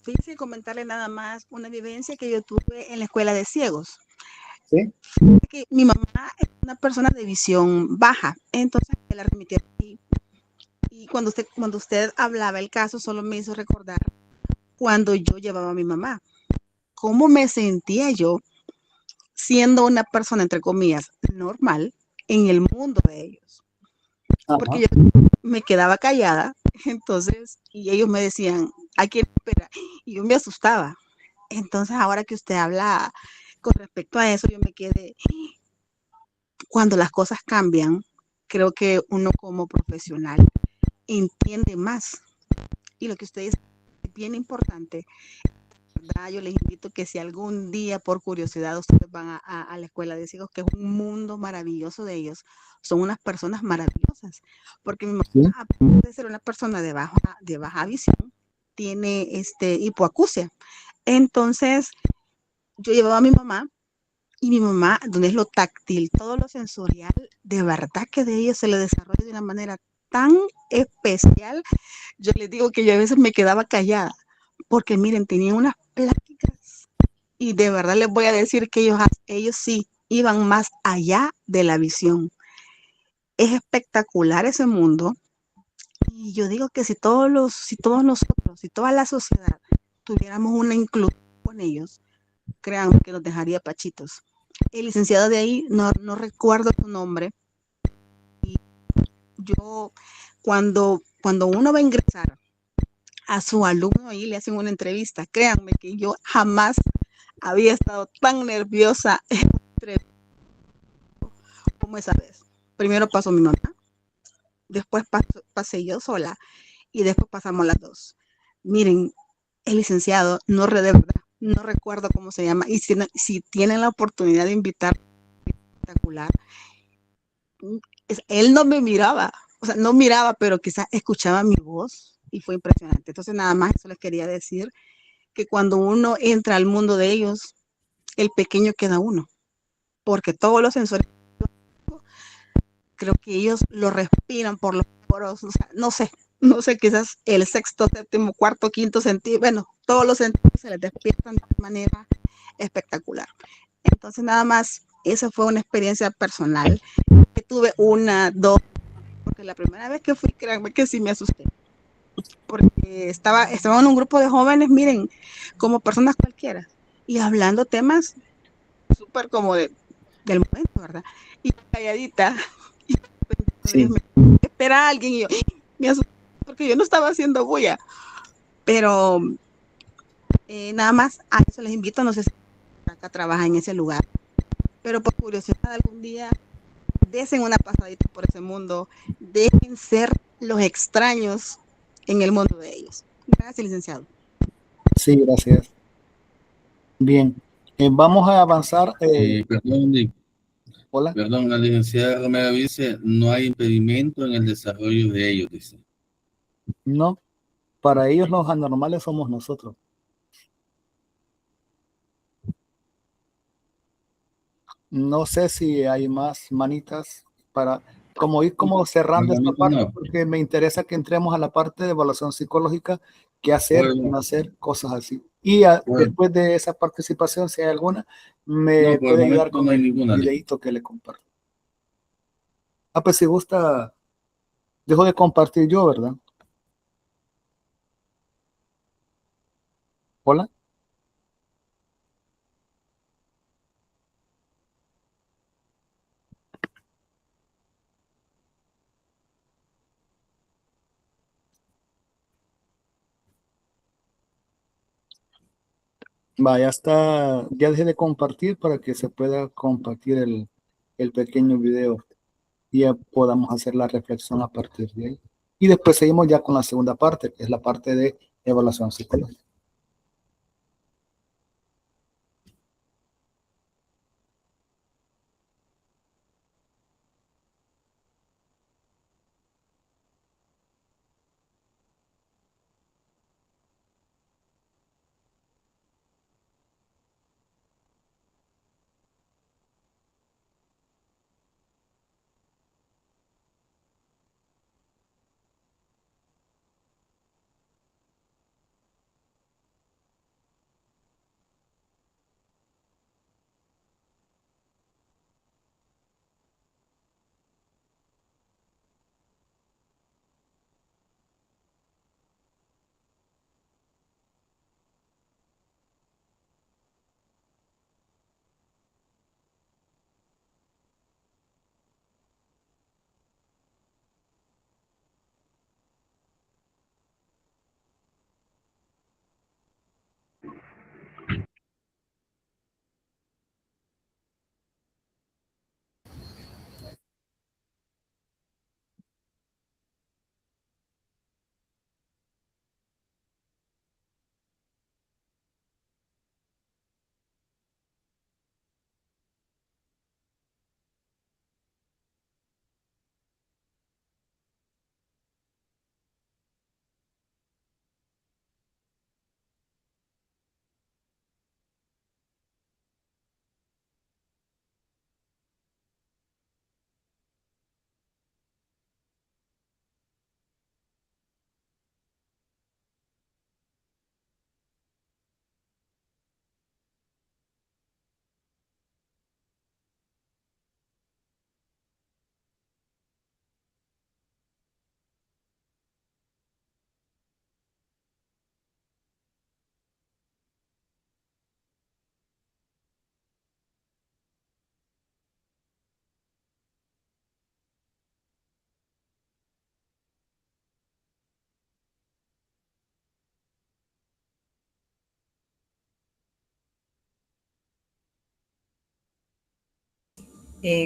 S12: Fíjese comentarle nada más una vivencia que yo tuve en la escuela de ciegos.
S1: ¿Sí?
S12: Que mi mamá es una persona de visión baja, entonces me la remitieron ahí. Y cuando usted hablaba el caso, solo me hizo recordar cuando yo llevaba a mi mamá. ¿Cómo me sentía yo siendo una persona, entre comillas, normal en el mundo de ellos? Porque yo me quedaba callada, entonces, y ellos me decían, ¿a quién espera? Y yo me asustaba. Entonces, ahora que usted habla con respecto a eso, yo me quedé, cuando las cosas cambian, creo que uno como profesional entiende más. Y lo que usted dice es bien importante, ¿verdad? Yo les invito que si algún día por curiosidad ustedes van a la escuela de ciegos, que es un mundo maravilloso de ellos, son unas personas maravillosas, porque mi mamá, aparte de ser una persona de baja visión, tiene hipoacusia. Entonces, yo llevaba a mi mamá y mi mamá, donde es lo táctil, todo lo sensorial, de verdad que de ellos se le desarrolla de una manera tan especial. Yo les digo que yo a veces me quedaba callada, porque miren, tenían unas pláticas y de verdad les voy a decir que ellos sí iban más allá de la visión. Es espectacular ese mundo y yo digo que si todos nosotros, si toda la sociedad tuviéramos una inclusión con ellos, créanme que nos dejaría pachitos. El licenciado de ahí, no recuerdo su nombre. Y yo, cuando uno va a ingresar a su alumno y le hacen una entrevista, créanme que yo jamás había estado tan nerviosa como esa vez. Primero pasó mi mamá, después pasé yo sola y después pasamos las dos. Miren, el licenciado, de verdad, no recuerdo cómo se llama, y si tienen la oportunidad de invitar, espectacular, él no me miraba, o sea, no miraba, pero quizás escuchaba mi voz y fue impresionante. Entonces, nada más eso les quería decir, que cuando uno entra al mundo de ellos, el pequeño queda uno, porque todos los sensores, creo que ellos lo respiran por los poros, o sea, no sé, quizás el sexto, séptimo, cuarto, quinto sentido, bueno, todos los sentidos se les despiertan de manera espectacular. Entonces, nada más, esa fue una experiencia personal, que tuve dos, porque la primera vez que fui, créanme que sí me asusté, porque estaba en un grupo de jóvenes, miren, como personas cualquiera, y hablando temas súper como del momento, ¿verdad? Y calladita, y
S1: Sí.
S12: espera a alguien, y yo me asusté, porque yo no estaba haciendo bulla, pero nada más, a eso les invito, no sé si acá trabaja en ese lugar, pero por curiosidad algún día, desen una pasadita por ese mundo, dejen ser los extraños en el mundo de ellos. Gracias, licenciado.
S1: Sí, gracias. Bien, vamos a avanzar. Hola.
S2: Perdón, la licenciada Romero dice, no hay impedimento en el desarrollo de ellos, dice.
S1: No, para ellos los anormales somos nosotros. No sé si hay más manitas para ir como cerrando esta parte, porque me interesa que entremos a la parte de evaluación psicológica, qué hacer, qué no hacer, cosas así. Y después de esa participación, si hay alguna, me puede ayudar con el videito que le comparto. Pues si gusta, dejo de compartir yo, ¿verdad? Hola. Va, ya está, ya dejé de compartir para que se pueda compartir el pequeño video y ya podamos hacer la reflexión a partir de ahí. Y después seguimos ya con la segunda parte, que es la parte de evaluación psicológica.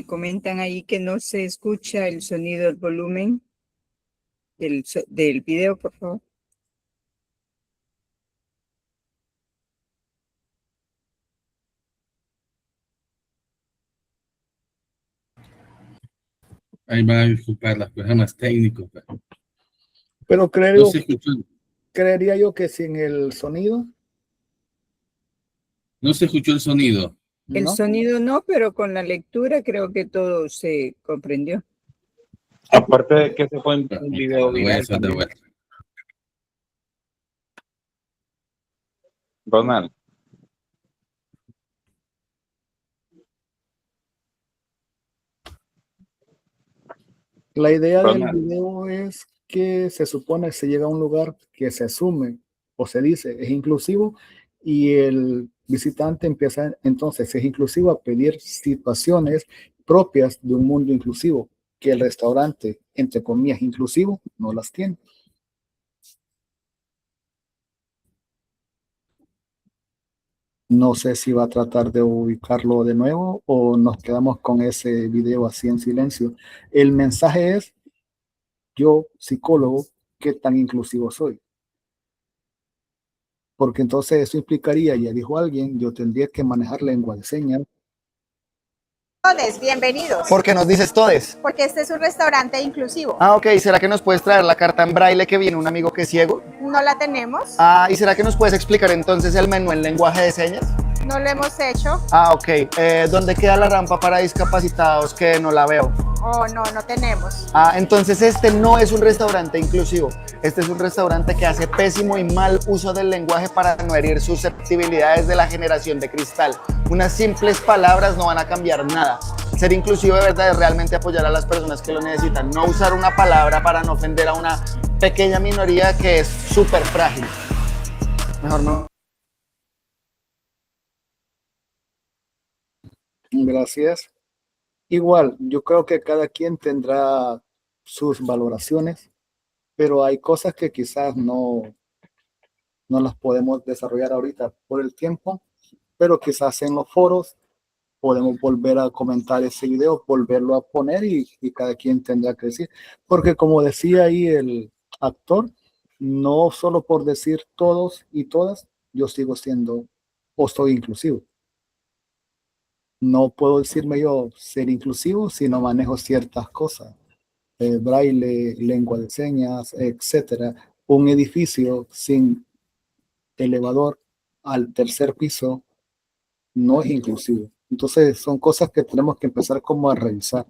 S6: Comentan ahí que no se escucha el sonido, el volumen del video, por favor.
S2: Ahí van a disculpar los programas técnicos.
S1: Pero
S2: No
S1: creo,
S2: se escuchó,
S1: creería yo que sin el sonido,
S2: no se escuchó el sonido.
S6: El
S1: ¿no?
S6: sonido no, pero con la lectura creo que todo se comprendió.
S13: Aparte de que se fue un video
S2: Lo voy a
S13: viral
S2: hacer de
S13: también.
S2: vuelta.
S13: Ronald,
S1: La idea del
S13: Ronald.
S1: video es que se supone se llega a un lugar que se asume o se dice es inclusivo y el visitante empieza entonces es inclusivo a pedir situaciones propias de un mundo inclusivo que el restaurante, entre comillas, inclusivo no las tiene. No sé si va a tratar de ubicarlo de nuevo o nos quedamos con ese video así en silencio. El mensaje es, yo, psicólogo, ¿qué tan inclusivo soy? Porque entonces eso implicaría, ya dijo alguien, yo tendría que manejar lengua de señas.
S14: Todes, bienvenidos.
S15: ¿Por qué nos dices todes?
S14: Porque este es un restaurante inclusivo.
S15: Ah, ok. ¿Será que nos puedes traer la carta en braille que viene un amigo que es ciego?
S14: No la tenemos,
S15: Ah, ¿y será que nos puedes explicar entonces el menú en lenguaje de señas?
S14: no lo hemos hecho.
S15: Ah, ok. ¿Dónde queda la rampa para discapacitados que no la veo?
S14: Oh, no, no tenemos.
S15: Ah, entonces este no es un restaurante inclusivo. Este es un restaurante que hace pésimo y mal uso del lenguaje para no herir susceptibilidades de la generación de cristal. Unas simples palabras no van a cambiar nada. Ser inclusivo de verdad es realmente apoyar a las personas que lo necesitan. No usar una palabra para no ofender a una pequeña minoría que es súper frágil. Mejor no.
S1: Gracias. Igual, yo creo que cada quien tendrá sus valoraciones, pero hay cosas que quizás no las podemos desarrollar ahorita por el tiempo, pero quizás en los foros podemos volver a comentar ese video, volverlo a poner y cada quien tendrá que decir. Porque como decía ahí el actor, no solo por decir todos y todas, yo sigo siendo o soy inclusivo. No puedo decirme yo ser inclusivo si no manejo ciertas cosas. Braille, lengua de señas, etcétera. Un edificio sin elevador al tercer piso no es inclusivo. Entonces son cosas que tenemos que empezar como a revisar.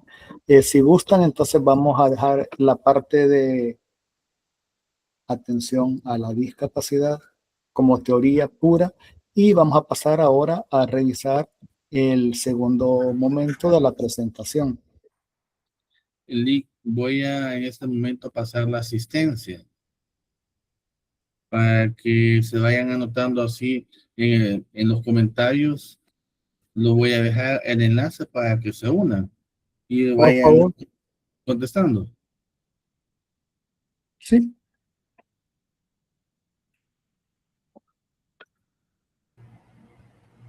S1: Si gustan, entonces vamos a dejar la parte de atención a la discapacidad como teoría pura y vamos a pasar ahora a revisar el segundo momento de la presentación.
S2: Lick, voy a en este momento pasar la asistencia para que se vayan anotando así en los comentarios. Lo voy a dejar el enlace para que se unan y
S1: Por
S2: vayan
S1: favor.
S2: contestando.
S1: Sí.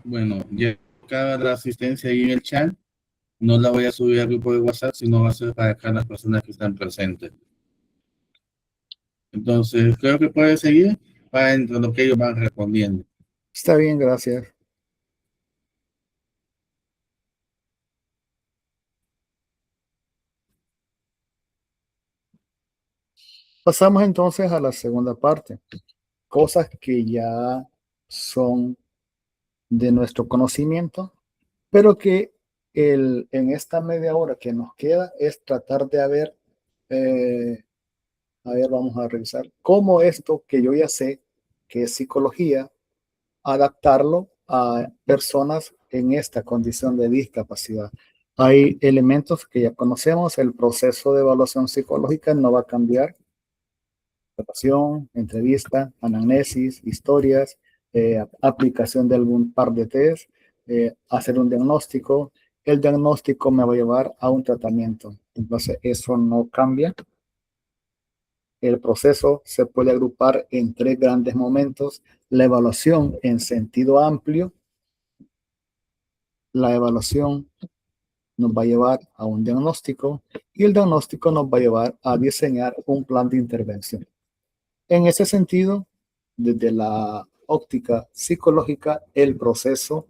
S2: Bueno, ya acaba la asistencia ahí en el chat. No la voy a subir al grupo de WhatsApp, sino va a ser para acá las personas que están presentes. Entonces, creo que puede seguir para entre lo que ellos van respondiendo.
S1: Está bien, gracias. Pasamos entonces a la segunda parte. Cosas que ya son de nuestro conocimiento, pero que en esta media hora que nos queda es tratar de a ver, vamos a revisar cómo esto que yo ya sé, que es psicología, adaptarlo a personas en esta condición de discapacidad. Hay elementos que ya conocemos, el proceso de evaluación psicológica no va a cambiar. Observación, entrevista, anamnesis, historias, aplicación de algún par de test, hacer un diagnóstico. El diagnóstico me va a llevar a un tratamiento. Entonces, eso no cambia. El proceso se puede agrupar en tres grandes momentos. La evaluación en sentido amplio, la evaluación nos va a llevar a un diagnóstico y el diagnóstico nos va a llevar a diseñar un plan de intervención. En ese sentido, desde la óptica psicológica, el proceso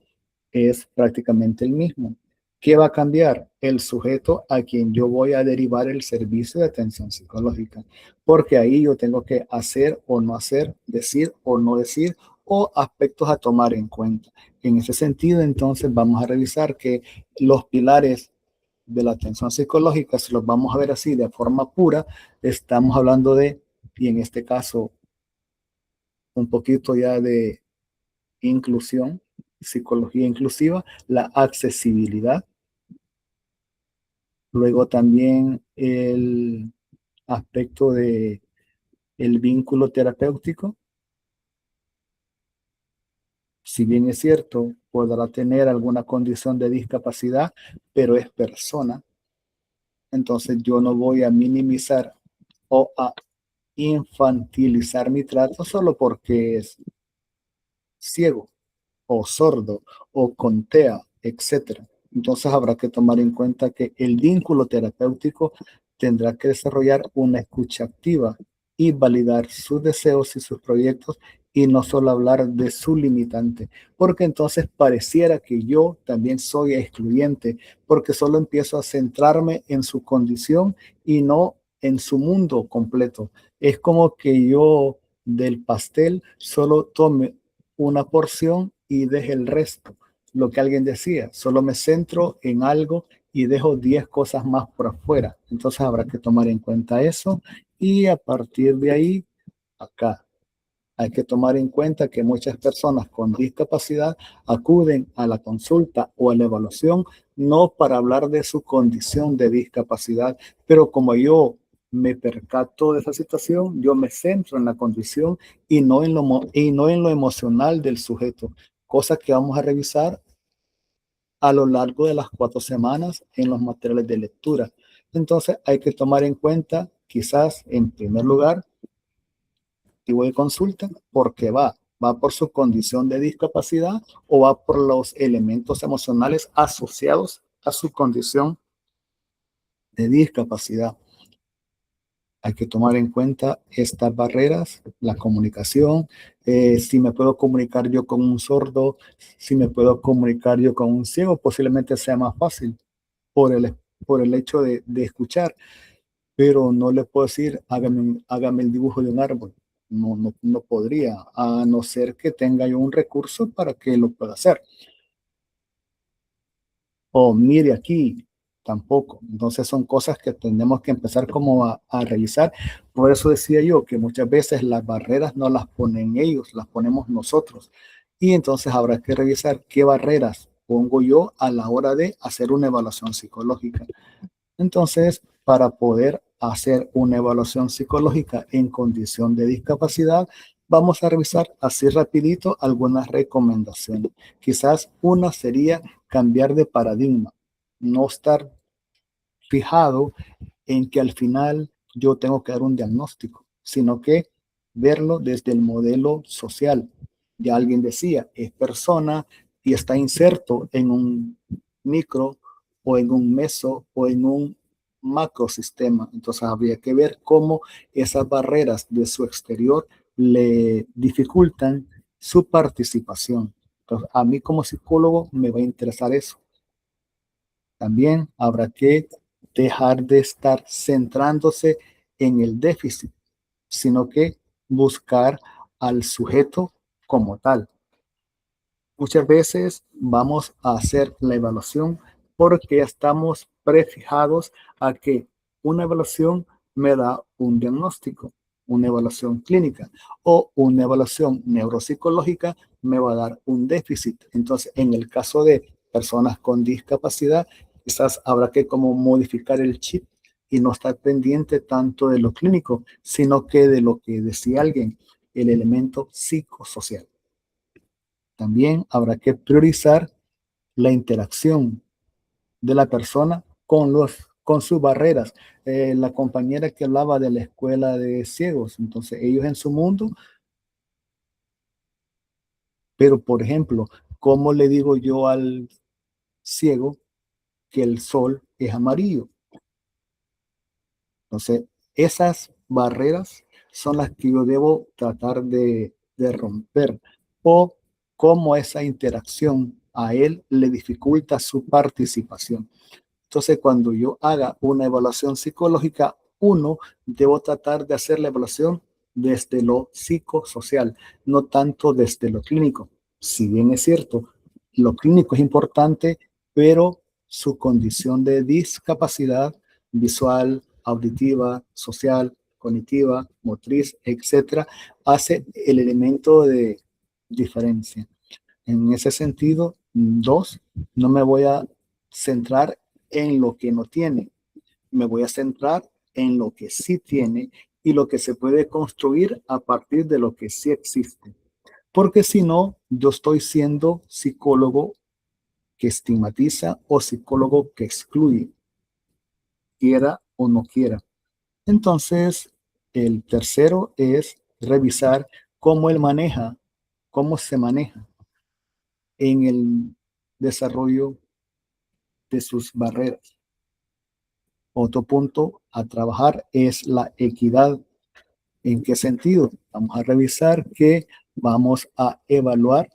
S1: es prácticamente el mismo. ¿Qué va a cambiar? El sujeto a quien yo voy a derivar el servicio de atención psicológica, porque ahí yo tengo que hacer o no hacer, decir o no decir, o aspectos a tomar en cuenta. En ese sentido, entonces, vamos a revisar que los pilares de la atención psicológica, si los vamos a ver así de forma pura, estamos hablando de, y en este caso, un poquito ya de inclusión, psicología inclusiva, la accesibilidad, luego también el aspecto de el vínculo terapéutico. Si bien es cierto, podrá tener alguna condición de discapacidad, pero es persona. Entonces yo no voy a minimizar o a infantilizar mi trato solo porque es ciego o sordo o con TEA, etcétera. Entonces habrá que tomar en cuenta que el vínculo terapéutico tendrá que desarrollar una escucha activa y validar sus deseos y sus proyectos y no solo hablar de su limitante, porque entonces pareciera que yo también soy excluyente, porque solo empiezo a centrarme en su condición y no en su mundo completo. Es como que yo del pastel solo tome una porción y deje el resto. Lo que alguien decía, solo me centro en algo y dejo 10 cosas más por afuera. Entonces habrá que tomar en cuenta eso y a partir de ahí, acá, hay que tomar en cuenta que muchas personas con discapacidad acuden a la consulta o a la evaluación no para hablar de su condición de discapacidad, pero como yo me percato de esa situación, yo me centro en la condición y no en lo emocional del sujeto, cosa que vamos a revisar a lo largo de las 4 semanas en los materiales de lectura. Entonces hay que tomar en cuenta, quizás en primer lugar, tipo de consulta, porque va por su condición de discapacidad o va por los elementos emocionales asociados a su condición de discapacidad. Hay que tomar en cuenta estas barreras, la comunicación, si me puedo comunicar yo con un sordo, si me puedo comunicar yo con un ciego, posiblemente sea más fácil por el hecho de escuchar, pero no le puedo decir, hágame el dibujo de un árbol. No podría, a no ser que tenga yo un recurso para que lo pueda hacer. O mire aquí, tampoco. Entonces son cosas que tenemos que empezar como a revisar. Por eso decía yo que muchas veces las barreras no las ponen ellos, las ponemos nosotros. Y entonces habrá que revisar qué barreras pongo yo a la hora de hacer una evaluación psicológica. Entonces, para poder hacer una evaluación psicológica en condición de discapacidad, vamos a revisar así rapidito algunas recomendaciones. Quizás una sería cambiar de paradigma, no estar fijado en que al final yo tengo que dar un diagnóstico, sino que verlo desde el modelo social. Ya alguien decía, es persona y está inserto en un micro o en un meso o en un macrosistema. Entonces habría que ver cómo esas barreras de su exterior le dificultan su participación. Entonces, a mí como psicólogo me va a interesar eso. También habrá que dejar de estar centrándose en el déficit, sino que buscar al sujeto como tal. Muchas veces vamos a hacer la evaluación porque estamos prefijados a que una evaluación me da un diagnóstico, una evaluación clínica o una evaluación neuropsicológica me va a dar un déficit. Entonces, en el caso de personas con discapacidad, quizás habrá que como modificar el chip y no estar pendiente tanto de lo clínico, sino que de lo que decía alguien, el elemento psicosocial. También habrá que priorizar la interacción de la persona con sus barreras. La compañera que hablaba de la escuela de ciegos, entonces ellos en su mundo, pero por ejemplo, ¿cómo le digo yo al ciego que el sol es amarillo. Entonces, esas barreras son las que yo debo tratar de romper, o cómo esa interacción a él le dificulta su participación. Entonces, cuando yo haga una evaluación psicológica, debo tratar de hacer la evaluación desde lo psicosocial, no tanto desde lo clínico. Si bien es cierto, lo clínico es importante, pero su condición de discapacidad visual, auditiva, social, cognitiva, motriz, etcétera, hace el elemento de diferencia. En ese sentido, 2, no me voy a centrar en lo que no tiene, me voy a centrar en lo que sí tiene y lo que se puede construir a partir de lo que sí existe. Porque si no, yo estoy siendo psicólogo que estigmatiza o psicólogo que excluye, quiera o no quiera. Entonces, el tercero es revisar cómo se maneja en el desarrollo de sus barreras. Otro punto a trabajar es la equidad. ¿En qué sentido? Vamos a revisar que vamos a evaluar,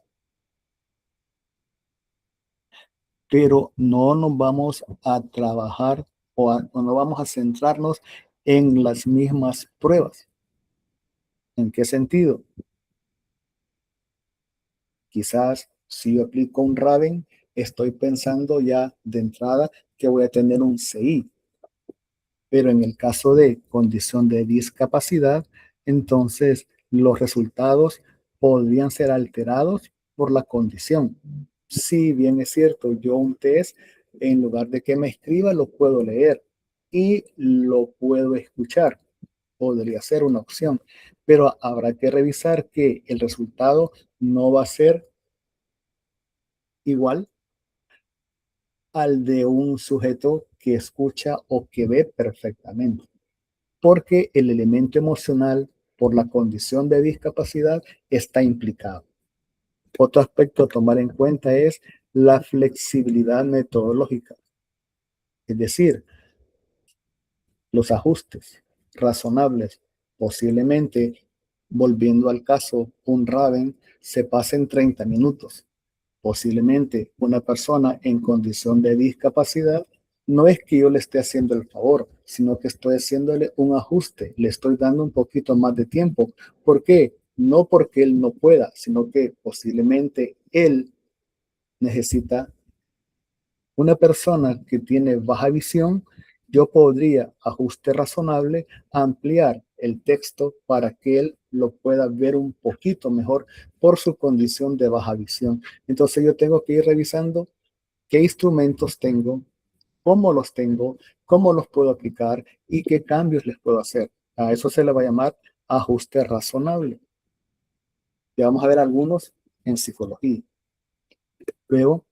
S1: pero no nos vamos a trabajar o no vamos a centrarnos en las mismas pruebas. ¿En qué sentido? Quizás si yo aplico un Raven, estoy pensando ya de entrada que voy a tener un CI. Pero en el caso de condición de discapacidad, entonces los resultados podrían ser alterados por la condición. Si bien es cierto, yo un test, en lugar de que me escriba, lo puedo leer y lo puedo escuchar. Podría ser una opción, pero habrá que revisar que el resultado no va a ser igual al de un sujeto que escucha o que ve perfectamente, porque el elemento emocional por la condición de discapacidad está implicado. Otro aspecto a tomar en cuenta es la flexibilidad metodológica, es decir, los ajustes razonables. Posiblemente, volviendo al caso, un Raven se pase en 30 minutos. Posiblemente una persona en condición de discapacidad, no es que yo le esté haciendo el favor, sino que estoy haciéndole un ajuste, le estoy dando un poquito más de tiempo. ¿Por qué? No porque él no pueda, sino que posiblemente él necesita. Una persona que tiene baja visión, yo podría, ajuste razonable, ampliar el texto para que él lo pueda ver un poquito mejor por su condición de baja visión. Entonces yo tengo que ir revisando qué instrumentos tengo, cómo los puedo aplicar y qué cambios les puedo hacer. A eso se le va a llamar ajuste razonable. Ya vamos a ver algunos en psicología. Luego,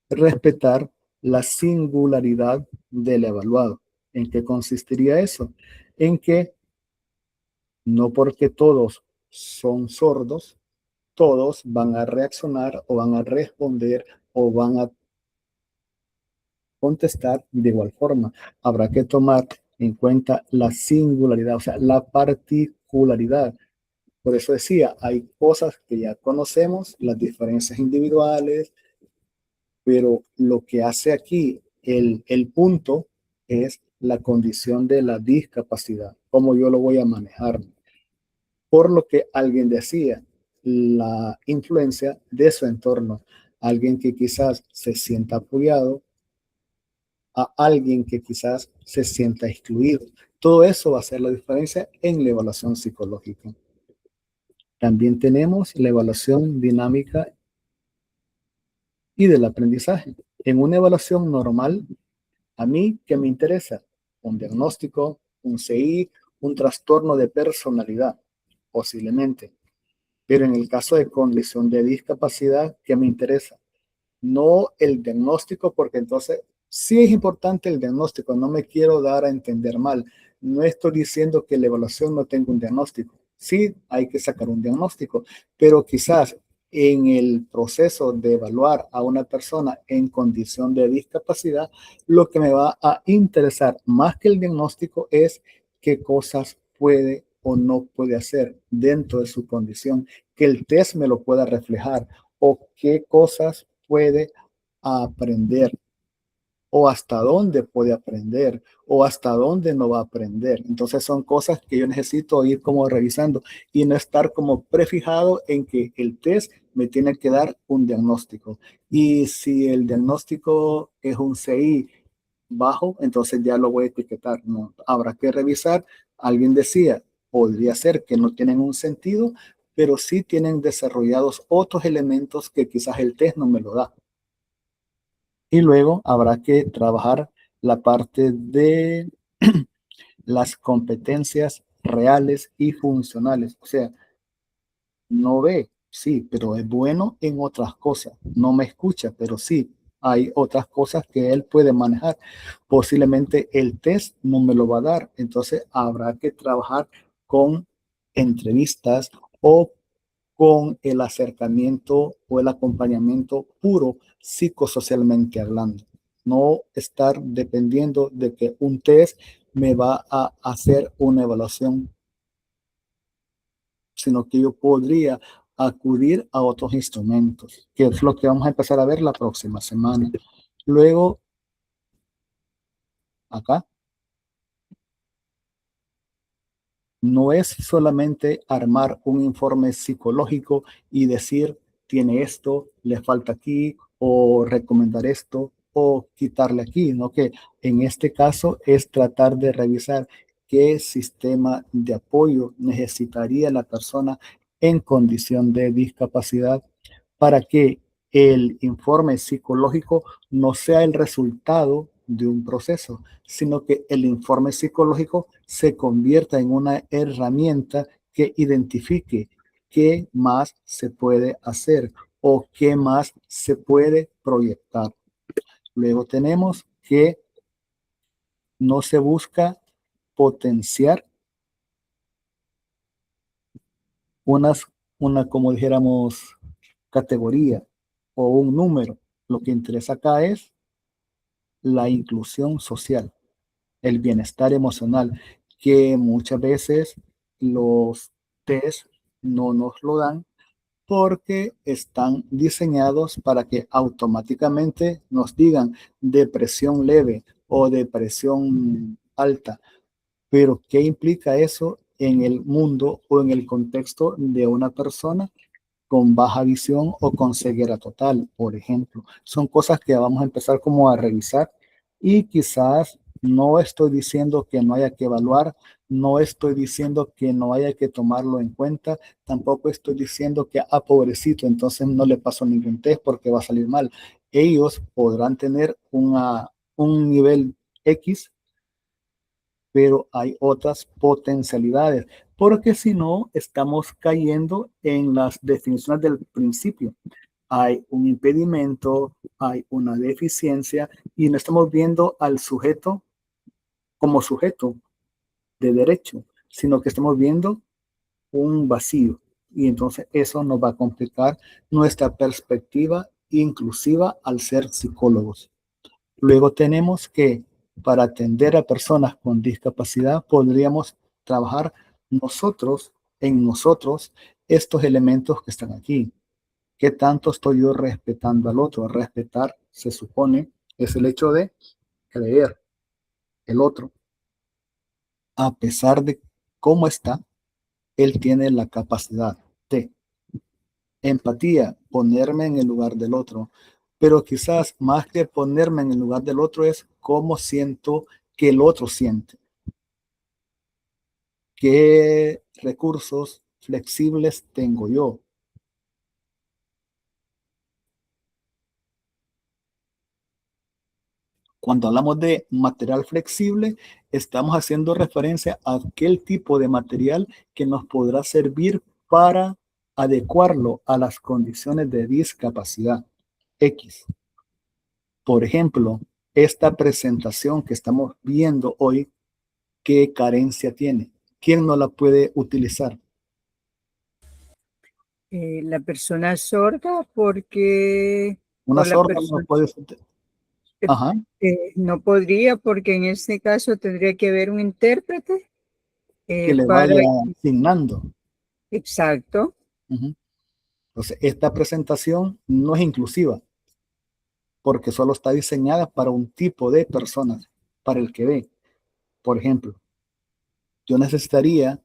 S1: respetar la singularidad del evaluado. ¿En qué consistiría eso? En que no porque todos son sordos, todos van a reaccionar o van a responder o van a contestar de igual forma. Habrá que tomar en cuenta la singularidad, o sea, la particularidad. Por eso decía, hay cosas que ya conocemos, las diferencias individuales, pero lo que hace aquí el punto es la condición de la discapacidad, cómo yo lo voy a manejar. Por lo que alguien decía, la influencia de su entorno, alguien que quizás se sienta apoyado, a alguien que quizás se sienta excluido. Todo eso va a hacer la diferencia en la evaluación psicológica. También tenemos la evaluación dinámica y del aprendizaje. En una evaluación normal, a mí, ¿qué me interesa? Un diagnóstico, un CI, un trastorno de personalidad, posiblemente. Pero en el caso de condición de discapacidad, ¿qué me interesa? No el diagnóstico, porque entonces sí es importante el diagnóstico, no me quiero dar a entender mal. No estoy diciendo que la evaluación no tenga un diagnóstico. Sí, hay que sacar un diagnóstico, pero quizás en el proceso de evaluar a una persona en condición de discapacidad, lo que me va a interesar más que el diagnóstico es qué cosas puede o no puede hacer dentro de su condición, que el test me lo pueda reflejar, o qué cosas puede aprender, o hasta dónde puede aprender, o hasta dónde no va a aprender. Entonces son cosas que yo necesito ir como revisando y no estar como prefijado en que el test me tiene que dar un diagnóstico. Y si el diagnóstico es un CI bajo, entonces ya lo voy a etiquetar. No, habrá que revisar. Alguien decía, podría ser que no tienen un sentido, pero sí tienen desarrollados otros elementos que quizás el test no me lo da. Y luego habrá que trabajar la parte de las competencias reales y funcionales. O sea, no ve, sí, pero es bueno en otras cosas. No me escucha, pero sí, hay otras cosas que él puede manejar. Posiblemente el test no me lo va a dar. Entonces habrá que trabajar con entrevistas o con el acercamiento o el acompañamiento puro psicosocialmente hablando. No estar dependiendo de que un test me va a hacer una evaluación, sino que yo podría acudir a otros instrumentos, que es lo que vamos a empezar a ver la próxima semana. Luego, acá, no es solamente armar un informe psicológico y decir, tiene esto, le falta aquí, o recomendar esto, o quitarle aquí, ¿no? Que en este caso es tratar de revisar qué sistema de apoyo necesitaría la persona en condición de discapacidad para que el informe psicológico no sea el resultado de un proceso, sino que el informe psicológico se convierta en una herramienta que identifique qué más se puede hacer o qué más se puede proyectar. Luego tenemos que no se busca potenciar una, como dijéramos, categoría o un número. Lo que interesa acá es la inclusión social, el bienestar emocional, que muchas veces los test no nos lo dan porque están diseñados para que automáticamente nos digan depresión leve o depresión alta. Pero ¿qué implica eso en el mundo o en el contexto de una persona con baja visión o con ceguera total, por ejemplo? Son cosas que vamos a empezar como a revisar, y quizás no estoy diciendo que no haya que evaluar, no estoy diciendo que no haya que tomarlo en cuenta, tampoco estoy diciendo que, pobrecito, entonces no le paso ningún test porque va a salir mal. Ellos podrán tener un nivel X, pero hay otras potencialidades, porque si no, estamos cayendo en las definiciones del principio. Hay un impedimento, hay una deficiencia, y no estamos viendo al sujeto como sujeto de derecho, sino que estamos viendo un vacío. Y entonces eso nos va a complicar nuestra perspectiva inclusiva al ser psicólogos. Luego tenemos que, para atender a personas con discapacidad, podríamos trabajar en nosotros, estos elementos que están aquí. ¿Qué tanto estoy yo respetando al otro? Respetar, se supone, es el hecho de creer el otro. A pesar de cómo está, él tiene la capacidad de empatía, ponerme en el lugar del otro. Pero quizás más que ponerme en el lugar del otro es cómo siento que el otro siente. ¿Qué recursos flexibles tengo yo? Cuando hablamos de material flexible, estamos haciendo referencia a aquel tipo de material que nos podrá servir para adecuarlo a las condiciones de discapacidad X. Por ejemplo, esta presentación que estamos viendo hoy, ¿qué carencia tiene? ¿Quién no la puede utilizar?
S6: La persona sorda porque
S1: Una
S6: o la
S1: sorda no
S6: persona
S1: puede... Ajá.
S6: no podría porque en este caso tendría que haber un intérprete
S1: Que le
S6: para
S1: vaya asignando.
S6: exacto.
S1: Ujú. Entonces, esta presentación no es inclusiva porque solo está diseñada para un tipo de personas, para el que ve. Por ejemplo, yo necesitaría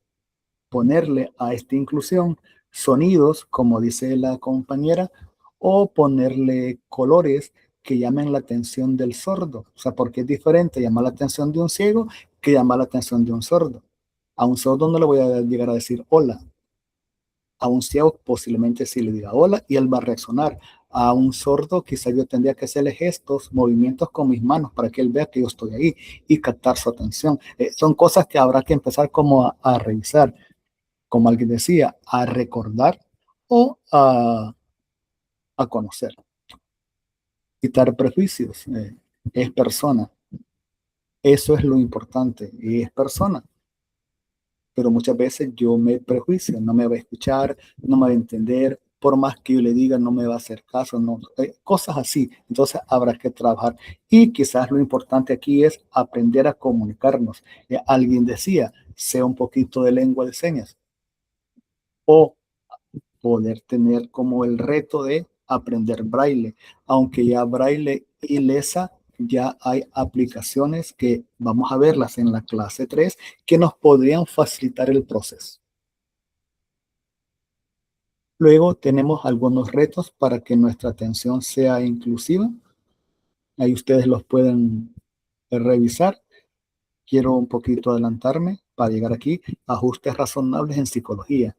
S1: ponerle a esta inclusión sonidos, como dice la compañera, o ponerle colores que llamen la atención del sordo. O sea, porque es diferente llamar la atención de un ciego que llamar la atención de un sordo. A un sordo no le voy a llegar a decir hola. A un ciego posiblemente sí le diga hola y él va a reaccionar. A un sordo quizá yo tendría que hacerle gestos, movimientos con mis manos para que él vea que yo estoy ahí y captar su atención. Son cosas que habrá que empezar como a revisar, como alguien decía, a recordar o a conocer. Quitar prejuicios. Es persona. Eso es lo importante. Y es persona. Pero muchas veces yo me prejuicio, no me va a escuchar, no me va a entender, por más que yo le diga, no me va a hacer caso, no, cosas así. Entonces habrá que trabajar. Y quizás lo importante aquí es aprender a comunicarnos. Alguien decía, sea un poquito de lengua de señas o poder tener como el reto de aprender braille, aunque ya braille y lesa ya hay aplicaciones que vamos a verlas en la clase 3 que nos podrían facilitar el proceso. Luego tenemos algunos retos para que nuestra atención sea inclusiva. Ahí ustedes los pueden revisar. Quiero un poquito adelantarme para llegar aquí. Ajustes razonables en psicología.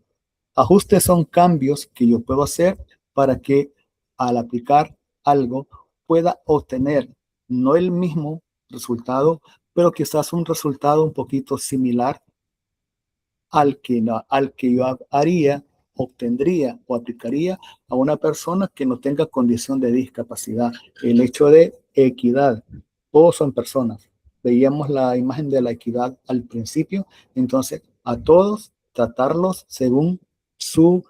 S1: Ajustes son cambios que yo puedo hacer para que al aplicar algo pueda obtener no el mismo resultado, pero quizás un resultado un poquito similar al que yo haría, obtendría o aplicaría a una persona que no tenga condición de discapacidad. El hecho de equidad, todos son personas. Veíamos la imagen de la equidad al principio, entonces a todos tratarlos según su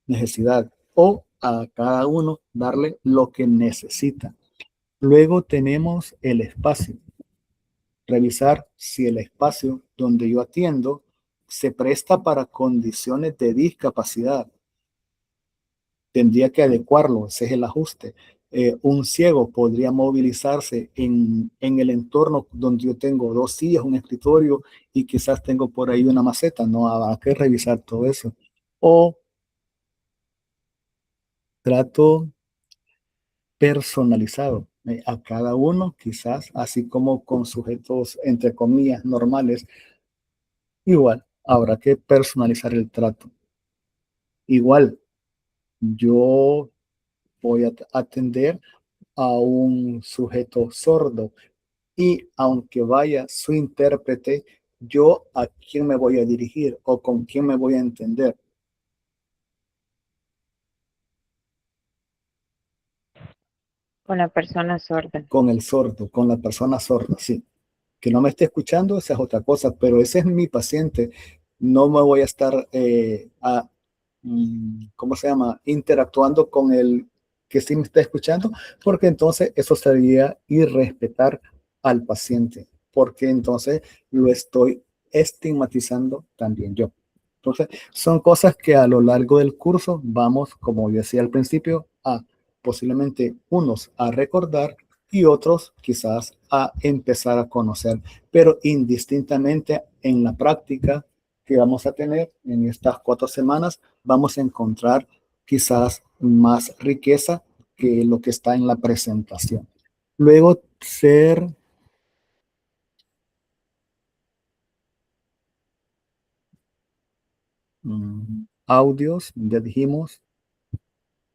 S1: necesidad o a cada uno darle lo que necesita. Luego tenemos el espacio. Revisar si el espacio donde yo atiendo se presta para condiciones de discapacidad. Tendría que adecuarlo, ese es el ajuste. Un ciego podría movilizarse en el entorno donde yo tengo 2 sillas, un escritorio y quizás tengo por ahí una maceta. No, habrá que revisar todo eso. O trato personalizado a cada uno, quizás, así como con sujetos, entre comillas, normales, igual, habrá que personalizar el trato. Igual, yo voy a atender a un sujeto sordo y aunque vaya su intérprete, yo a quién me voy a dirigir o con quién me voy a entender.
S16: Con la persona sorda.
S1: Con el sordo, con la persona sorda, sí. Que no me esté escuchando, esa es otra cosa, pero ese es mi paciente. No me voy a estar, ¿cómo se llama? Interactuando con el que sí me está escuchando, porque entonces eso sería irrespetar al paciente, porque entonces lo estoy estigmatizando también yo. Entonces, son cosas que a lo largo del curso vamos, como yo decía al principio, a posiblemente unos a recordar y otros quizás a empezar a conocer, pero indistintamente en la práctica que vamos a tener en estas 4 semanas, vamos a encontrar quizás más riqueza que lo que está en la presentación. Luego, ser audios, ya dijimos,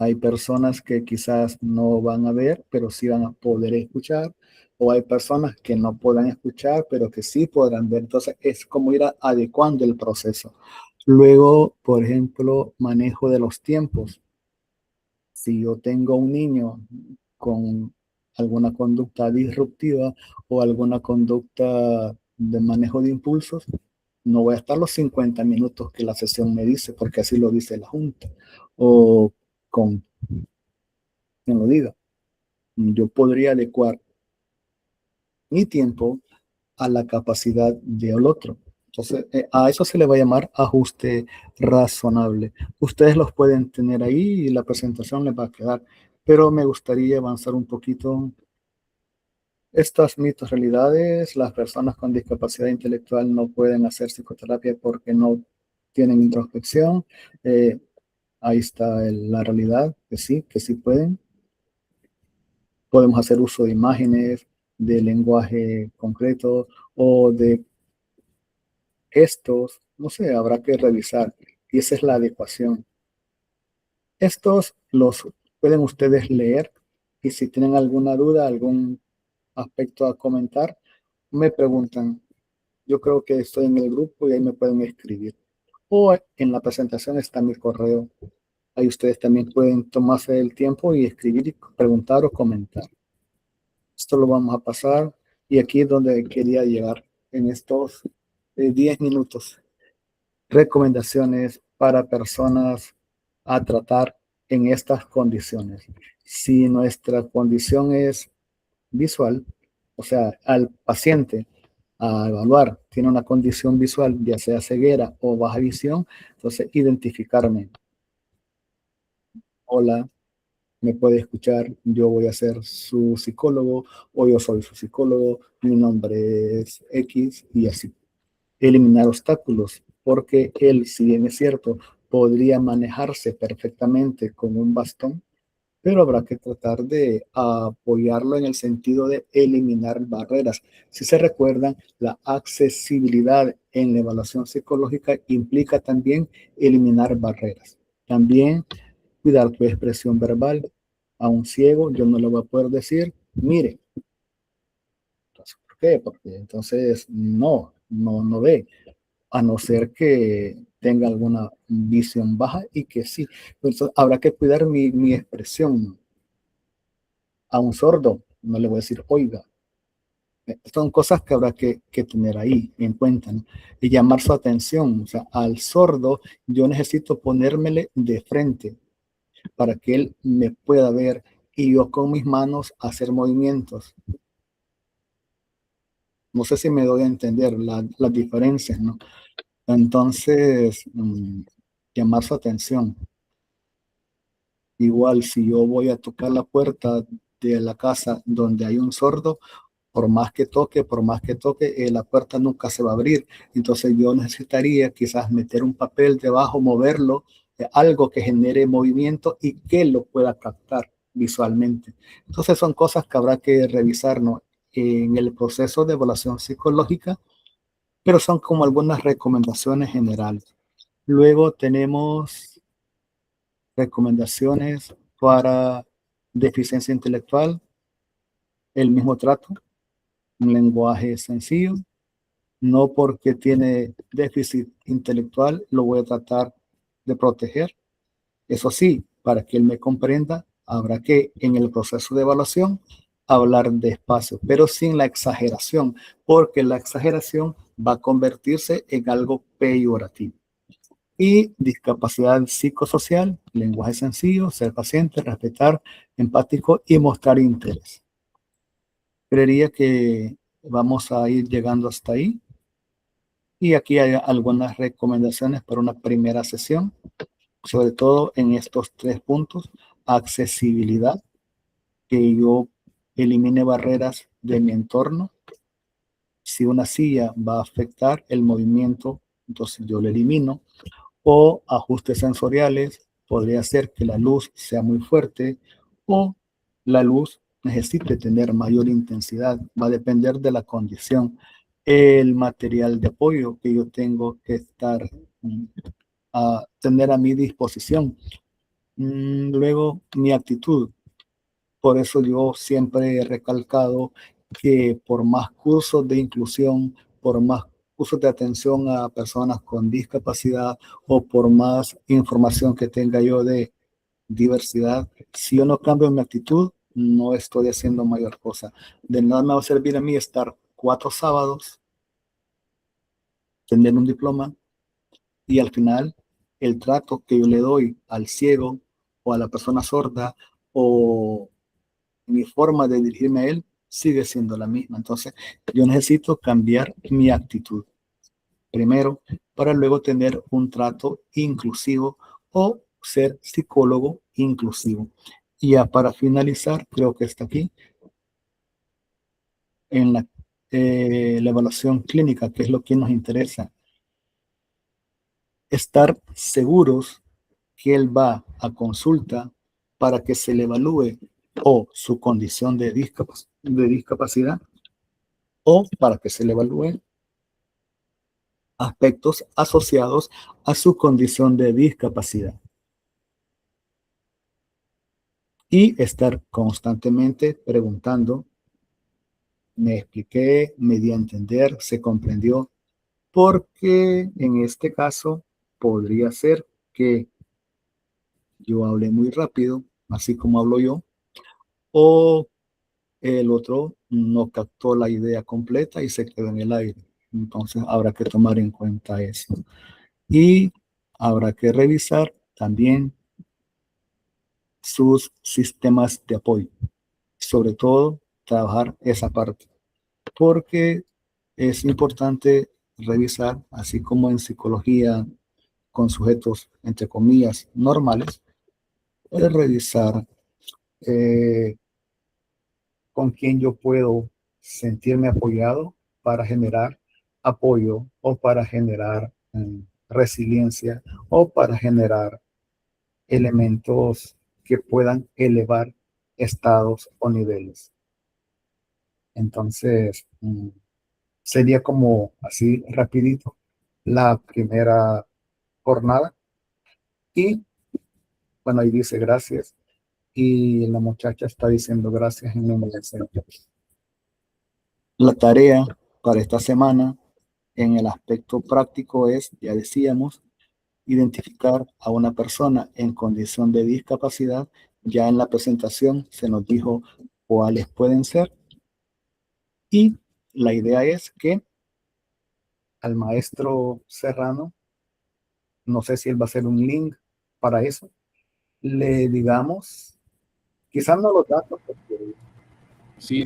S1: hay personas que quizás no van a ver, pero sí van a poder escuchar, o hay personas que no puedan escuchar, pero que sí podrán ver. Entonces es como ir adecuando el proceso. Luego, por ejemplo, manejo de los tiempos. Si yo tengo un niño con alguna conducta disruptiva o alguna conducta de manejo de impulsos, no voy a estar los 50 minutos que la sesión me dice, porque así lo dice la Junta, o con quien lo diga. Yo podría adecuar mi tiempo a la capacidad del otro. Entonces, a eso se le va a llamar ajuste razonable. Ustedes los pueden tener ahí y la presentación les va a quedar, pero me gustaría avanzar un poquito. Estas mitos realidades, las personas con discapacidad intelectual no pueden hacer psicoterapia porque no tienen introspección. Ahí está la realidad, que sí pueden. Podemos hacer uso de imágenes, de lenguaje concreto o de gestos, no sé, habrá que revisar. Y esa es la adecuación. Estos los pueden ustedes leer y si tienen alguna duda, algún aspecto a comentar, me preguntan. Yo creo que estoy en el grupo y ahí me pueden escribir. O en la presentación está mi correo. Ahí ustedes también pueden tomarse el tiempo y escribir y preguntar o comentar. Esto lo vamos a pasar y aquí es donde quería llegar en estos 10 minutos. Recomendaciones para personas a tratar en estas condiciones. Si nuestra condición es visual, o sea, al paciente a evaluar tiene una condición visual, ya sea ceguera o baja visión, entonces identificarme. Hola, me puede escuchar, yo voy a ser su psicólogo o yo soy su psicólogo, mi nombre es X y así. Eliminar obstáculos, porque él, si bien es cierto, podría manejarse perfectamente con un bastón, pero habrá que tratar de apoyarlo en el sentido de eliminar barreras. Si se recuerdan, la accesibilidad en la evaluación psicológica implica también eliminar barreras. También cuidar tu expresión verbal. A un ciego yo no le voy a poder decir, mire. Entonces, ¿por qué? Porque entonces no ve, a no ser que tenga alguna visión baja y que sí. Entonces, habrá que cuidar mi expresión. A un sordo no le voy a decir, oiga. Son cosas que habrá que tener ahí en cuenta, ¿no? Y llamar su atención. O sea, al sordo yo necesito ponérmele de frente para que él me pueda ver y yo con mis manos hacer movimientos. No sé si me doy a entender las diferencias, ¿no? Entonces, llamar su atención. Igual si yo voy a tocar la puerta de la casa donde hay un sordo, por más que toque, la puerta nunca se va a abrir. Entonces yo necesitaría quizás meter un papel debajo, moverlo, algo que genere movimiento y que lo pueda captar visualmente. Entonces son cosas que habrá que revisarnos en el proceso de evaluación psicológica, pero son como algunas recomendaciones generales. Luego tenemos recomendaciones para deficiencia intelectual, el mismo trato, un lenguaje sencillo. No porque tiene déficit intelectual lo voy a tratar de proteger. Eso sí, para que él me comprenda, habrá que en el proceso de evaluación hablar despacio, pero sin la exageración, porque la exageración va a convertirse en algo peyorativo. Y discapacidad psicosocial, lenguaje sencillo, ser paciente, respetar, empático y mostrar interés. Creería que vamos a ir llegando hasta ahí. Y aquí hay algunas recomendaciones para una primera sesión, sobre todo en estos 3 puntos. Accesibilidad, que yo elimine barreras de mi entorno. Si una silla va a afectar el movimiento, entonces yo lo elimino. O ajustes sensoriales, podría ser que la luz sea muy fuerte o la luz necesite tener mayor intensidad, va a depender de la condición. El material de apoyo que yo tengo que estar a tener a mi disposición. Luego, mi actitud. Por eso yo siempre he recalcado que por más cursos de inclusión, por más cursos de atención a personas con discapacidad o por más información que tenga yo de diversidad, si yo no cambio mi actitud, no estoy haciendo mayor cosa. De nada me va a servir a mí estar 4 sábados tener un diploma y al final el trato que yo le doy al ciego o a la persona sorda o mi forma de dirigirme a él sigue siendo la misma. Entonces, yo necesito cambiar mi actitud primero para luego tener un trato inclusivo o ser psicólogo inclusivo. Y ya para finalizar, creo que está aquí en la evaluación clínica, que es lo que nos interesa. Estar seguros que él va a consulta para que se le evalúe o su condición de discapacidad o para que se le evalúe aspectos asociados a su condición de discapacidad. Y estar constantemente preguntando, me expliqué, me di a entender, se comprendió, porque en este caso podría ser que yo hablé muy rápido, así como hablo yo, o el otro no captó la idea completa y se quedó en el aire. Entonces habrá que tomar en cuenta eso. Y habrá que revisar también sus sistemas de apoyo. Sobre todo, trabajar esa parte. Porque es importante revisar, así como en psicología con sujetos, entre comillas, normales, es revisar con quién yo puedo sentirme apoyado para generar apoyo o para generar resiliencia o para generar elementos que puedan elevar estados o niveles. Entonces, sería como así rapidito la primera jornada y bueno, ahí dice gracias y la muchacha está diciendo gracias en nombre del Señor. La tarea para esta semana en el aspecto práctico es, ya decíamos, identificar a una persona en condición de discapacidad. Ya en la presentación se nos dijo cuáles pueden ser y la idea es que al maestro Serrano, no sé si él va a hacer un link para eso, le digamos, quizás no los datos, porque,
S2: Sí,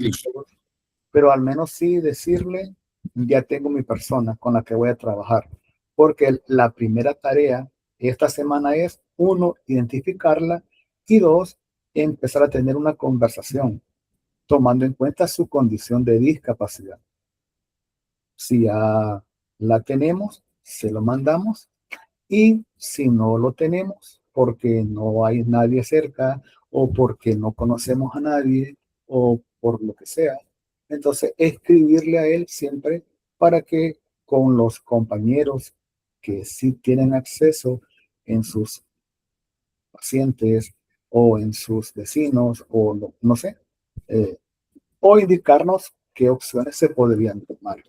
S1: pero al menos sí decirle, ya tengo mi persona con la que voy a trabajar, porque la primera tarea esta semana es, uno, identificarla y dos, empezar a tener una conversación, tomando en cuenta su condición de discapacidad. Si ya la tenemos, se lo mandamos. Y si no lo tenemos, porque no hay nadie cerca o porque no conocemos a nadie o por lo que sea, entonces escribirle a él siempre para que con los compañeros que sí tienen acceso en sus pacientes o en sus vecinos o no sé, o indicarnos qué opciones se podrían tomar.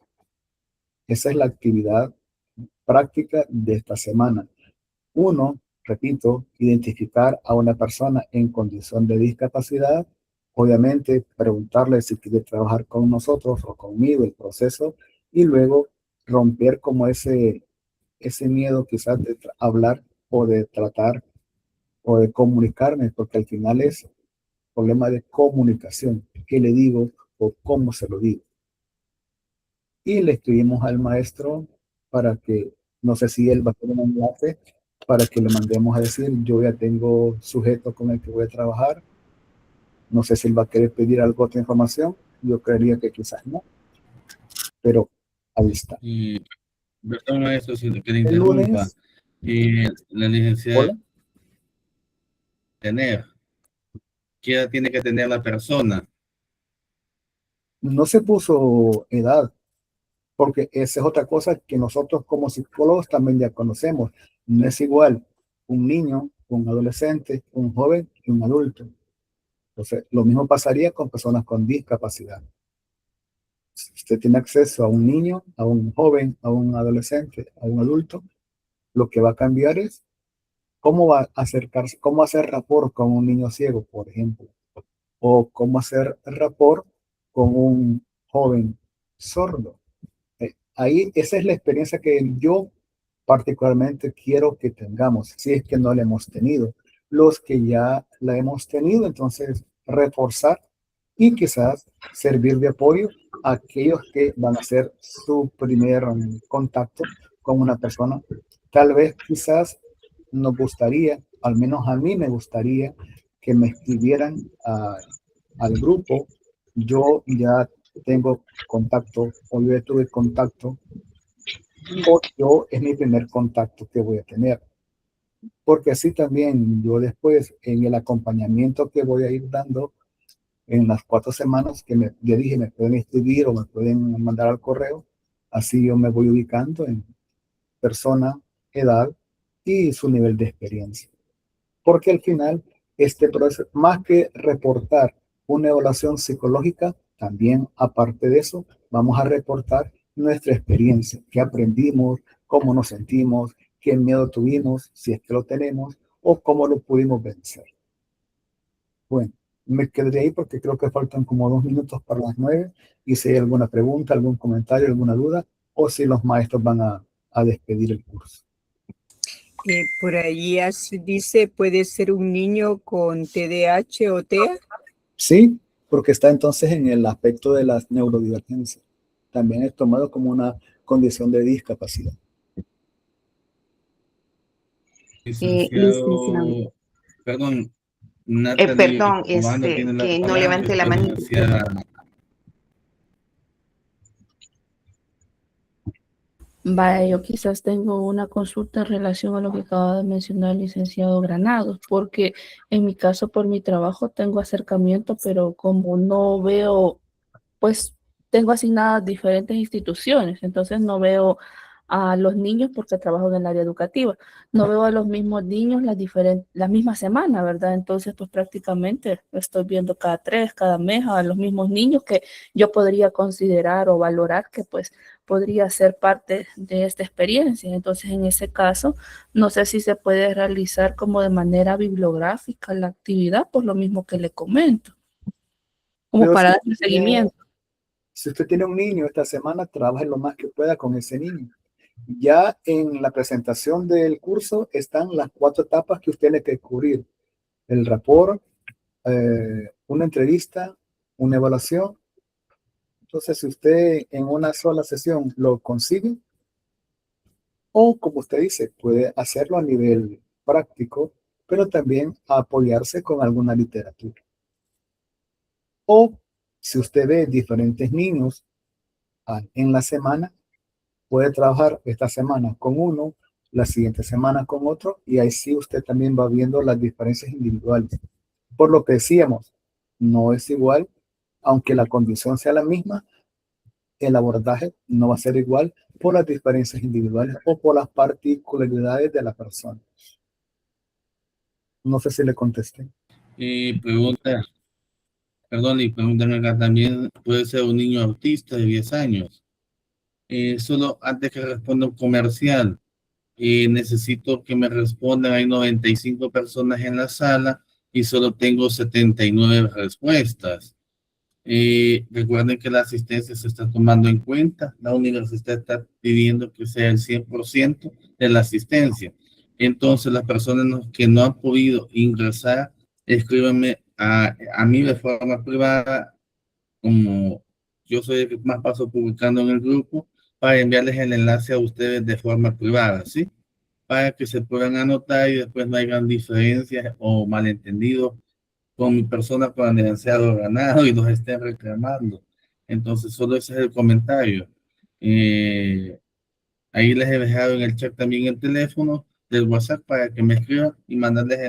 S1: Esa es la actividad práctica de esta semana. Uno, repito, identificar a una persona en condición de discapacidad, obviamente preguntarle si quiere trabajar con nosotros o conmigo el proceso y luego romper como ese miedo quizás de hablar o de tratar o de comunicarme, porque al final es problema de comunicación, qué le digo o cómo se lo digo. Y le escribimos al maestro para que, no sé si él va a tener un enlace para que le mandemos a decir, yo ya tengo sujeto con el que voy a trabajar. No sé si él va a querer pedir algo, otra información. Yo creería que quizás no. Pero ahí está.
S2: Perdón, maestro, si le
S1: El
S2: interrumpa.
S1: lunes.
S2: La licenciada
S1: Hola.
S2: tener. ¿Qué edad tiene que tener la persona?
S1: No se puso edad, porque esa es otra cosa que nosotros como psicólogos también ya conocemos. No es igual un niño, un adolescente, un joven y un adulto. Entonces, lo mismo pasaría con personas con discapacidad. Si usted tiene acceso a un niño, a un joven, a un adolescente, a un adulto, lo que va a cambiar es cómo va a acercarse, cómo hacer rapport con un niño ciego, por ejemplo, o cómo hacer rapport con un joven sordo. ahí esa es la experiencia que yo particularmente quiero que tengamos, si es que no la hemos tenido. Los que ya la hemos tenido, entonces reforzar y quizás servir de apoyo a aquellos que van a hacer su primer contacto con una persona. Tal vez quizás nos gustaría, al menos a mí me gustaría, que me escribieran al grupo. Yo ya tengo contacto o yo ya tuve contacto o yo es mi primer contacto que voy a tener. Porque así también yo después en el acompañamiento que voy a ir dando en las 4 semanas que ya dije, me pueden escribir o me pueden mandar al correo, así yo me voy ubicando en persona, edad y su nivel de experiencia. Porque al final, este proceso, más que reportar una evaluación psicológica, también aparte de eso, vamos a reportar nuestra experiencia, qué aprendimos, cómo nos sentimos, qué miedo tuvimos, si es que lo tenemos, o cómo lo pudimos vencer. Bueno, me quedaré ahí porque creo que faltan como 2 minutos para las 9, y si hay alguna pregunta, algún comentario, alguna duda, o si los maestros van a despedir el curso.
S6: Por ahí así dice, puede ser un niño con TDAH o TEA.
S1: Sí, porque está entonces en el aspecto de las neurodivergencias. También es tomado como una condición de discapacidad.
S2: Licenciado, perdón, Natalie
S11: Perdón,
S2: Obando tiene la
S11: que no
S2: palabra,
S11: levante la
S2: después
S11: mano.
S2: licenciada.
S17: Vaya, yo quizás tengo una consulta en relación a lo que acaba de mencionar el licenciado Granados, porque en mi caso, por mi trabajo, tengo acercamiento, pero como no veo, pues tengo asignadas diferentes instituciones, entonces no veo a los niños porque trabajo en el área educativa, no veo a los mismos niños la misma semana, ¿verdad? Entonces, pues prácticamente estoy viendo cada 3, cada mes a los mismos niños que yo podría considerar o valorar que pues podría ser parte de esta experiencia. Entonces, en ese caso, no sé si se puede realizar como de manera bibliográfica la actividad, por lo mismo que le comento, como
S1: Pero
S17: para
S1: si
S17: darle seguimiento.
S1: si usted tiene un niño esta semana, trabaje lo más que pueda con ese niño. Ya en la presentación del curso están las 4 etapas que usted tiene que cubrir. El rapport, una entrevista, una evaluación. Entonces, si usted en una sola sesión lo consigue, o como usted dice, puede hacerlo a nivel práctico, pero también apoyarse con alguna literatura. O si usted ve diferentes niños en la semana, puede trabajar esta semana con uno, la siguiente semana con otro, y ahí sí usted también va viendo las diferencias individuales. Por lo que decíamos, no es igual, aunque la condición sea la misma, el abordaje no va a ser igual por las diferencias individuales o por las particularidades de la persona. No sé si le contesté.
S2: Y preguntan acá también, puede ser un niño autista de 10 años. Solo antes que responda un comercial, necesito que me respondan, hay 95 personas en la sala y solo tengo 79 respuestas. Recuerden que la asistencia se está tomando en cuenta, la universidad está pidiendo que sea el 100% de la asistencia. Entonces, las personas que no han podido ingresar, escríbanme a mí de forma privada, como yo soy el que más paso publicando en el grupo, para enviarles el enlace a ustedes de forma privada, ¿sí? Para que se puedan anotar y después no hayan diferencias o malentendidos con mi persona, con el licenciado Ganado, y los estén reclamando. Entonces, solo ese es el comentario. Ahí les he dejado en el chat también el teléfono del WhatsApp para que me escriban y mandarles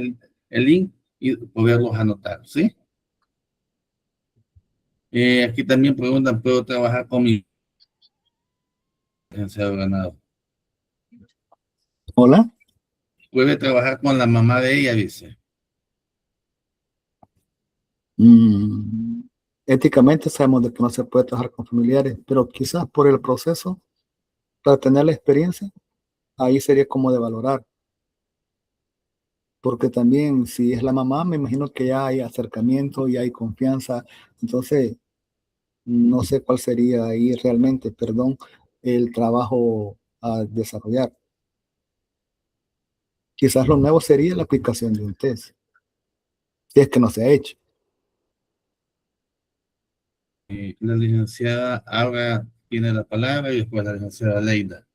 S2: el link y poderlos anotar, ¿sí? Aquí también preguntan, ¿puedo trabajar con mi licenciado Ganado?
S1: Hola.
S2: Puede trabajar con la mamá de ella, dice.
S1: Éticamente sabemos de que no se puede trabajar con familiares, pero quizás por el proceso, para tener la experiencia, ahí sería como de valorar. Porque también si es la mamá, me imagino que ya hay acercamiento, ya hay confianza. Entonces, no sé cuál sería ahí realmente, perdón, el trabajo a desarrollar. Quizás lo nuevo sería la aplicación de un test, si es que no se ha hecho.
S2: La licenciada Aura tiene la palabra y después la licenciada Leida.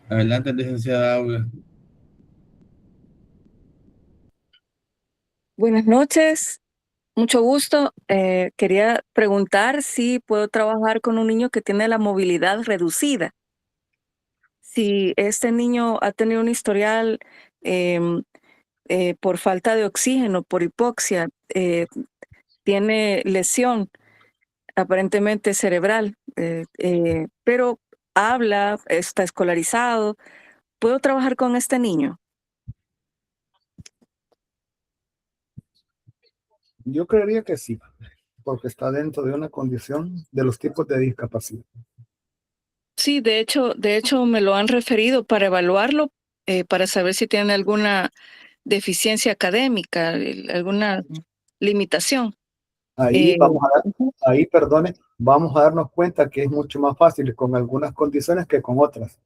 S2: Adelante, licenciada Aura.
S18: Buenas noches, mucho gusto. Quería preguntar si puedo trabajar con un niño que tiene la movilidad reducida. Si este niño ha tenido un historial em, por falta de oxígeno, por hipoxia, tiene lesión aparentemente cerebral, pero habla, está escolarizado. ¿Puedo trabajar con este niño?
S1: Yo creería que sí, porque está dentro de una condición de los tipos de discapacidad.
S18: Sí, de hecho me lo han referido para evaluarlo, para saber si tiene alguna deficiencia académica, alguna limitación.
S1: Ahí perdone, vamos a darnos cuenta que es mucho más fácil con algunas condiciones que con otras.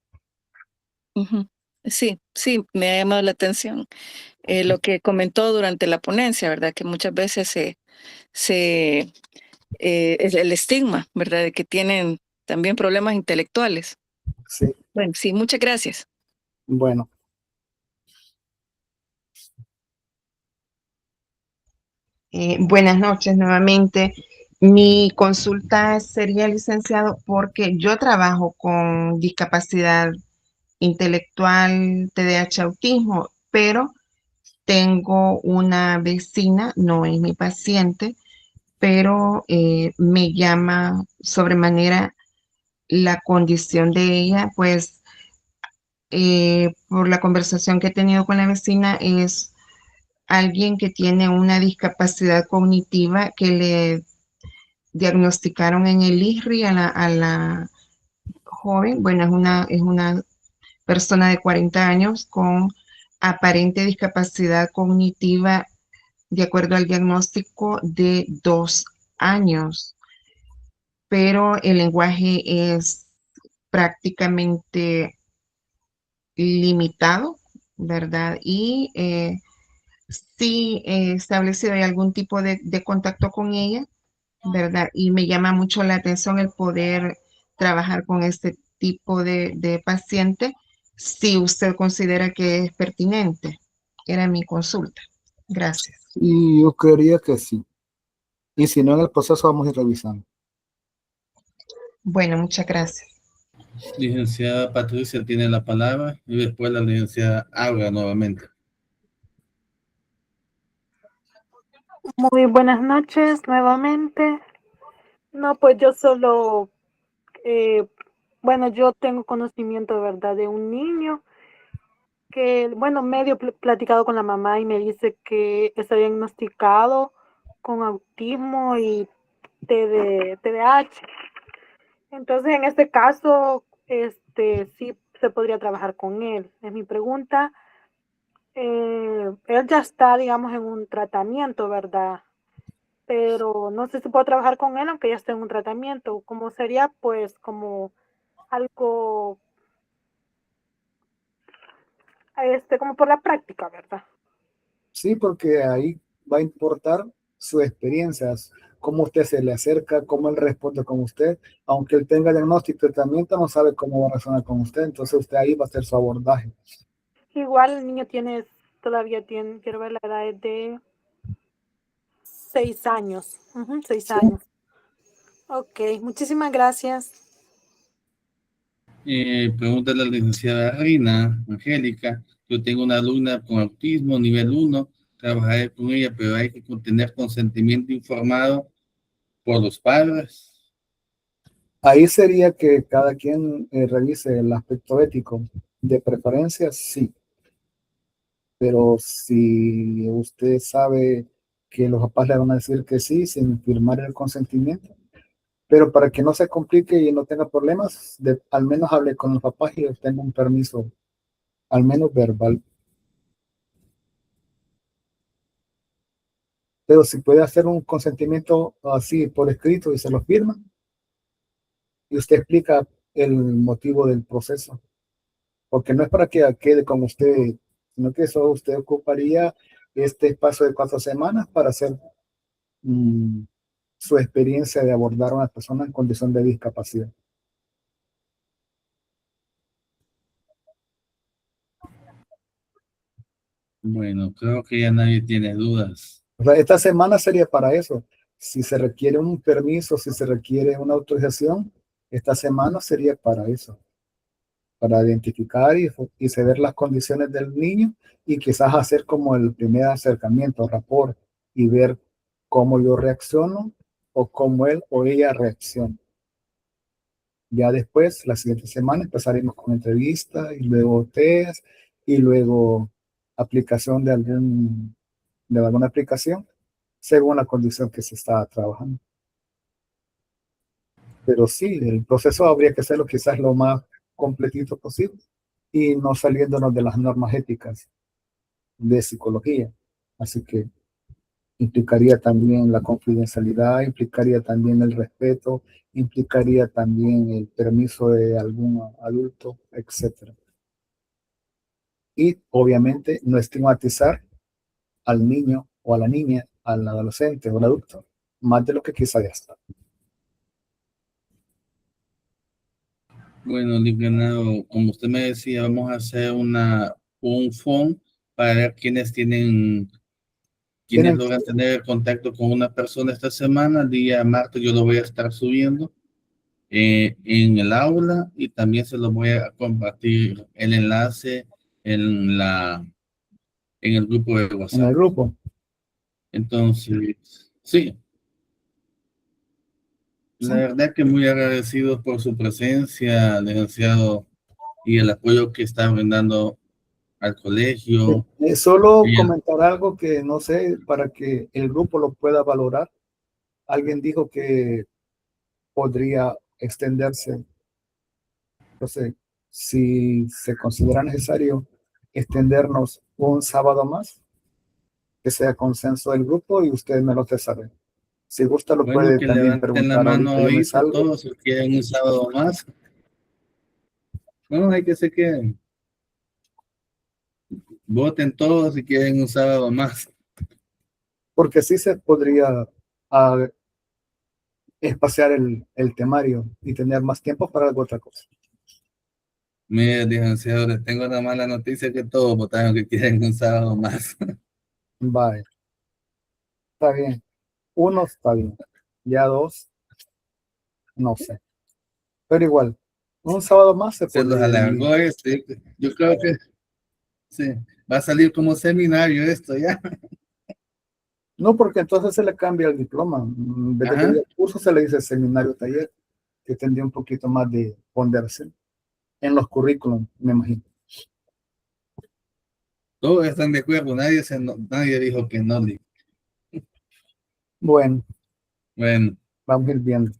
S18: Ujú. Sí, sí, me ha llamado la atención lo que comentó durante la ponencia, ¿verdad? Que muchas veces es el estigma, ¿verdad? De que tienen también problemas intelectuales.
S1: Sí.
S18: Bueno, sí, muchas gracias.
S1: Bueno.
S11: Buenas noches nuevamente. Mi consulta sería, licenciado, porque yo trabajo con discapacidad intelectual, TDAH, autismo, pero tengo una vecina, no es mi paciente, pero me llama sobremanera la condición de ella, pues por la conversación que he tenido con la vecina, es alguien que tiene una discapacidad cognitiva que le diagnosticaron en el ISRI a la joven. Bueno, es una persona de 40 años con aparente discapacidad cognitiva, de acuerdo al diagnóstico, de 2 años, pero el lenguaje es prácticamente limitado, ¿verdad? Y sí he establecido algún tipo de contacto con ella, ¿verdad? Y me llama mucho la atención el poder trabajar con este tipo de paciente, si usted considera que es pertinente. Era mi consulta. Gracias.
S1: Y yo creería que sí. Y si no, en el proceso vamos a ir revisando.
S11: Bueno, muchas gracias.
S2: Licenciada Patricia tiene la palabra y después la licenciada Aura nuevamente.
S9: Muy buenas noches nuevamente. No, pues yo solo, bueno, yo tengo conocimiento, ¿verdad?, de un niño que, bueno, medio platicado con la mamá y me dice que está diagnosticado con autismo y TDAH. Entonces, en este caso, sí se podría trabajar con él. Es mi pregunta. Él ya está, digamos, en un tratamiento, ¿verdad? Pero no sé si puedo trabajar con él aunque ya esté en un tratamiento. Como sería, pues, como algo, como por la práctica, ¿verdad?
S1: Sí, porque ahí va a importar sus experiencias, cómo usted se le acerca, cómo él responde con usted. Aunque él tenga diagnóstico y tratamiento, no sabe cómo va a reaccionar con usted. Entonces usted ahí va a hacer su abordaje.
S9: Igual el niño todavía tiene, quiero ver, la edad es de 6 años. 6
S1: Sí.
S9: años. Ok, muchísimas gracias.
S2: Pregúntale a la licenciada Reina Angélica. Yo tengo una alumna con autismo nivel 1, trabajaré con ella, pero hay que tener consentimiento informado por los padres.
S1: Ahí sería que cada quien revise el aspecto ético. De preferencia, sí. Pero si usted sabe que los papás le van a decir que sí, sin firmar el consentimiento, pero para que no se complique y no tenga problemas, al menos hable con los papás y obtenga un permiso, al menos verbal. pero si puede hacer un consentimiento así por escrito y se lo firma, y usted explica el motivo del proceso, porque no es para que quede con usted, sino que eso usted ocuparía este espacio de 4 semanas para hacer su experiencia de abordar a una persona en condición de discapacidad.
S2: Bueno, creo que ya nadie tiene dudas.
S1: O sea, esta semana sería para eso. Si se requiere un permiso, si se requiere una autorización, esta semana sería para eso, para identificar y saber las condiciones del niño y quizás hacer como el primer acercamiento, rapport, y ver cómo yo reacciono o cómo él o ella reacciona. Ya después, la siguiente semana, empezaremos con entrevista y luego test y luego aplicación de alguna aplicación según la condición que se está trabajando. Pero sí, el proceso habría que hacerlo quizás lo más completito posible y no saliéndonos de las normas éticas de psicología. Así que implicaría también la confidencialidad, implicaría también el respeto, implicaría también el permiso de algún adulto, etc. Y obviamente no estigmatizar al niño o a la niña, al adolescente o al adulto, más de lo que quizá ya está.
S2: Bueno, licenciado, como usted me decía, vamos a hacer un phone para ver quiénes logran tener contacto con una persona esta semana. El día martes yo lo voy a estar subiendo en el aula y también se lo voy a compartir el enlace en el grupo de WhatsApp.
S1: En el grupo.
S2: Entonces, sí. La verdad que muy agradecido por su presencia, licenciado, y el apoyo que está brindando al colegio.
S1: Solo
S2: Y
S1: comentar algo que no sé, para que el grupo lo pueda valorar. Alguien dijo que podría extenderse. Entonces, si se considera necesario extendernos un sábado más, que sea consenso del grupo y usted me lo hace saber. Si gusta, lo
S2: bueno,
S1: puede
S2: que
S1: también
S2: levanten la
S1: preguntar
S2: mano
S1: ahorita. Yo me
S2: ahorita
S1: salgo.
S2: todos si quieren un sábado más. No, hay que se queden. Voten todos si quieren un sábado más.
S1: Porque sí se podría espaciar el temario y tener más tiempo para alguna otra cosa.
S2: Mire, licenciado, les tengo una mala noticia que todos votaron que quieren un sábado más.
S1: Vale. Está bien. 1 está bien. Ya 2, no sé. Pero igual, un sábado más se
S2: Se los
S1: podría
S2: alargó
S1: dividir.
S2: yo creo que sí, va a salir como seminario esto ya.
S1: No, porque entonces se le cambia el diploma. En vez de que
S2: Ajá.
S1: diga curso, se le dice seminario taller, que tendría un poquito más de ponderación en los currículum, me imagino.
S2: Todos están de acuerdo, nadie dijo que no.
S1: Bueno,
S2: Bueno,
S1: vamos a ir viendo.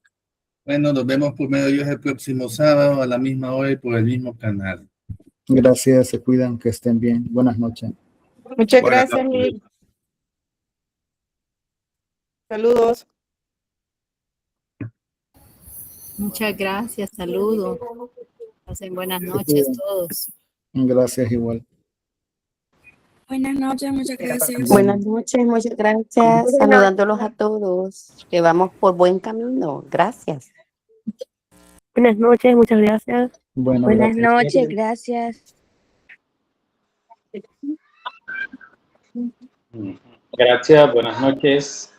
S2: bueno, nos vemos por medio de Dios el próximo sábado a la misma hora y por el mismo canal.
S1: Gracias, se cuidan, que estén bien. Buenas noches.
S19: Muchas
S3: Buenas
S19: gracias,
S3: noches.
S19: Nick. Saludos.
S5: Muchas gracias, saludos. Pasen buenas
S1: Se
S5: noches
S1: cuidan.
S5: todos.
S1: Gracias igual.
S20: Buenas noches, muchas gracias.
S1: Bueno,
S21: Buenas noches, muchas gracias. Saludándolos a todos. Que vamos por buen camino. Gracias.
S22: Buenas noches, muchas gracias.
S1: bueno,
S20: Buenas
S1: gracias.
S20: noches, gracias.
S8: Gracias, buenas noches.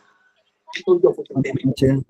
S1: Buenas noches.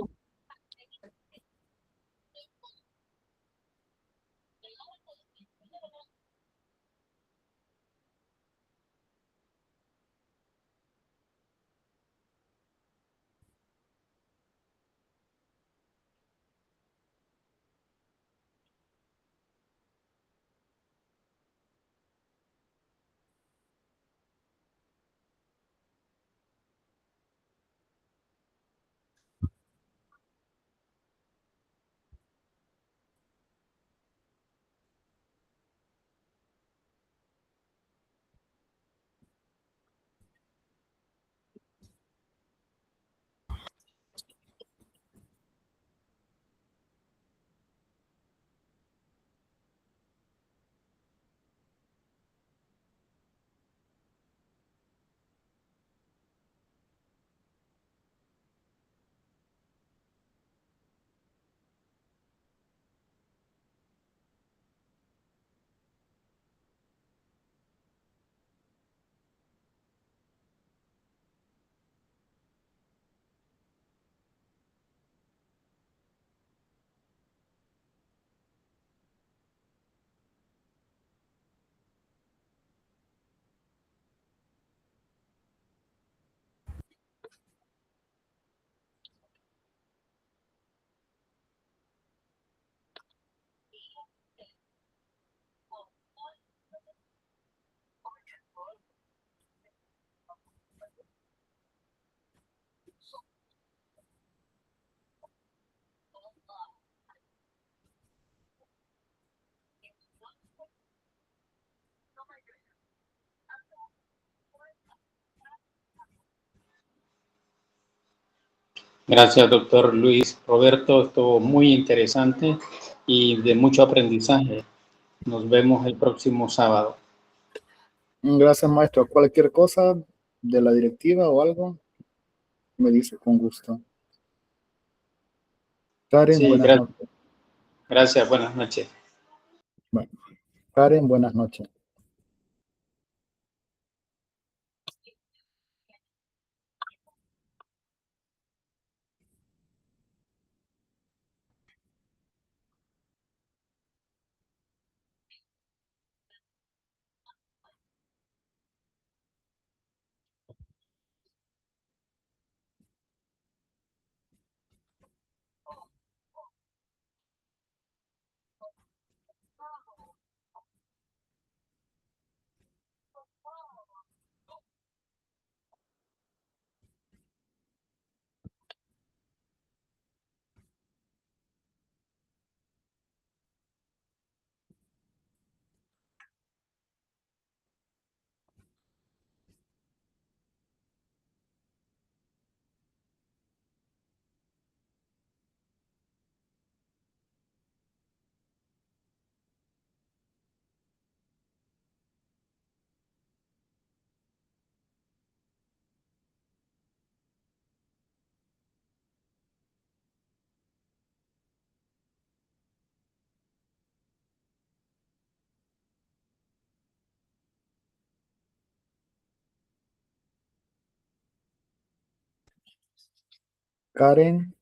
S8: Gracias, doctor Luis Roberto. Estuvo muy interesante y de mucho aprendizaje. Nos vemos el próximo sábado.
S1: Gracias, maestro. Cualquier cosa de la directiva o algo, me dice con gusto. Karen,
S8: Sí,
S1: buenas noches.
S8: Gracias, buenas noches.
S1: Bueno, Karen, buenas noches. Karen.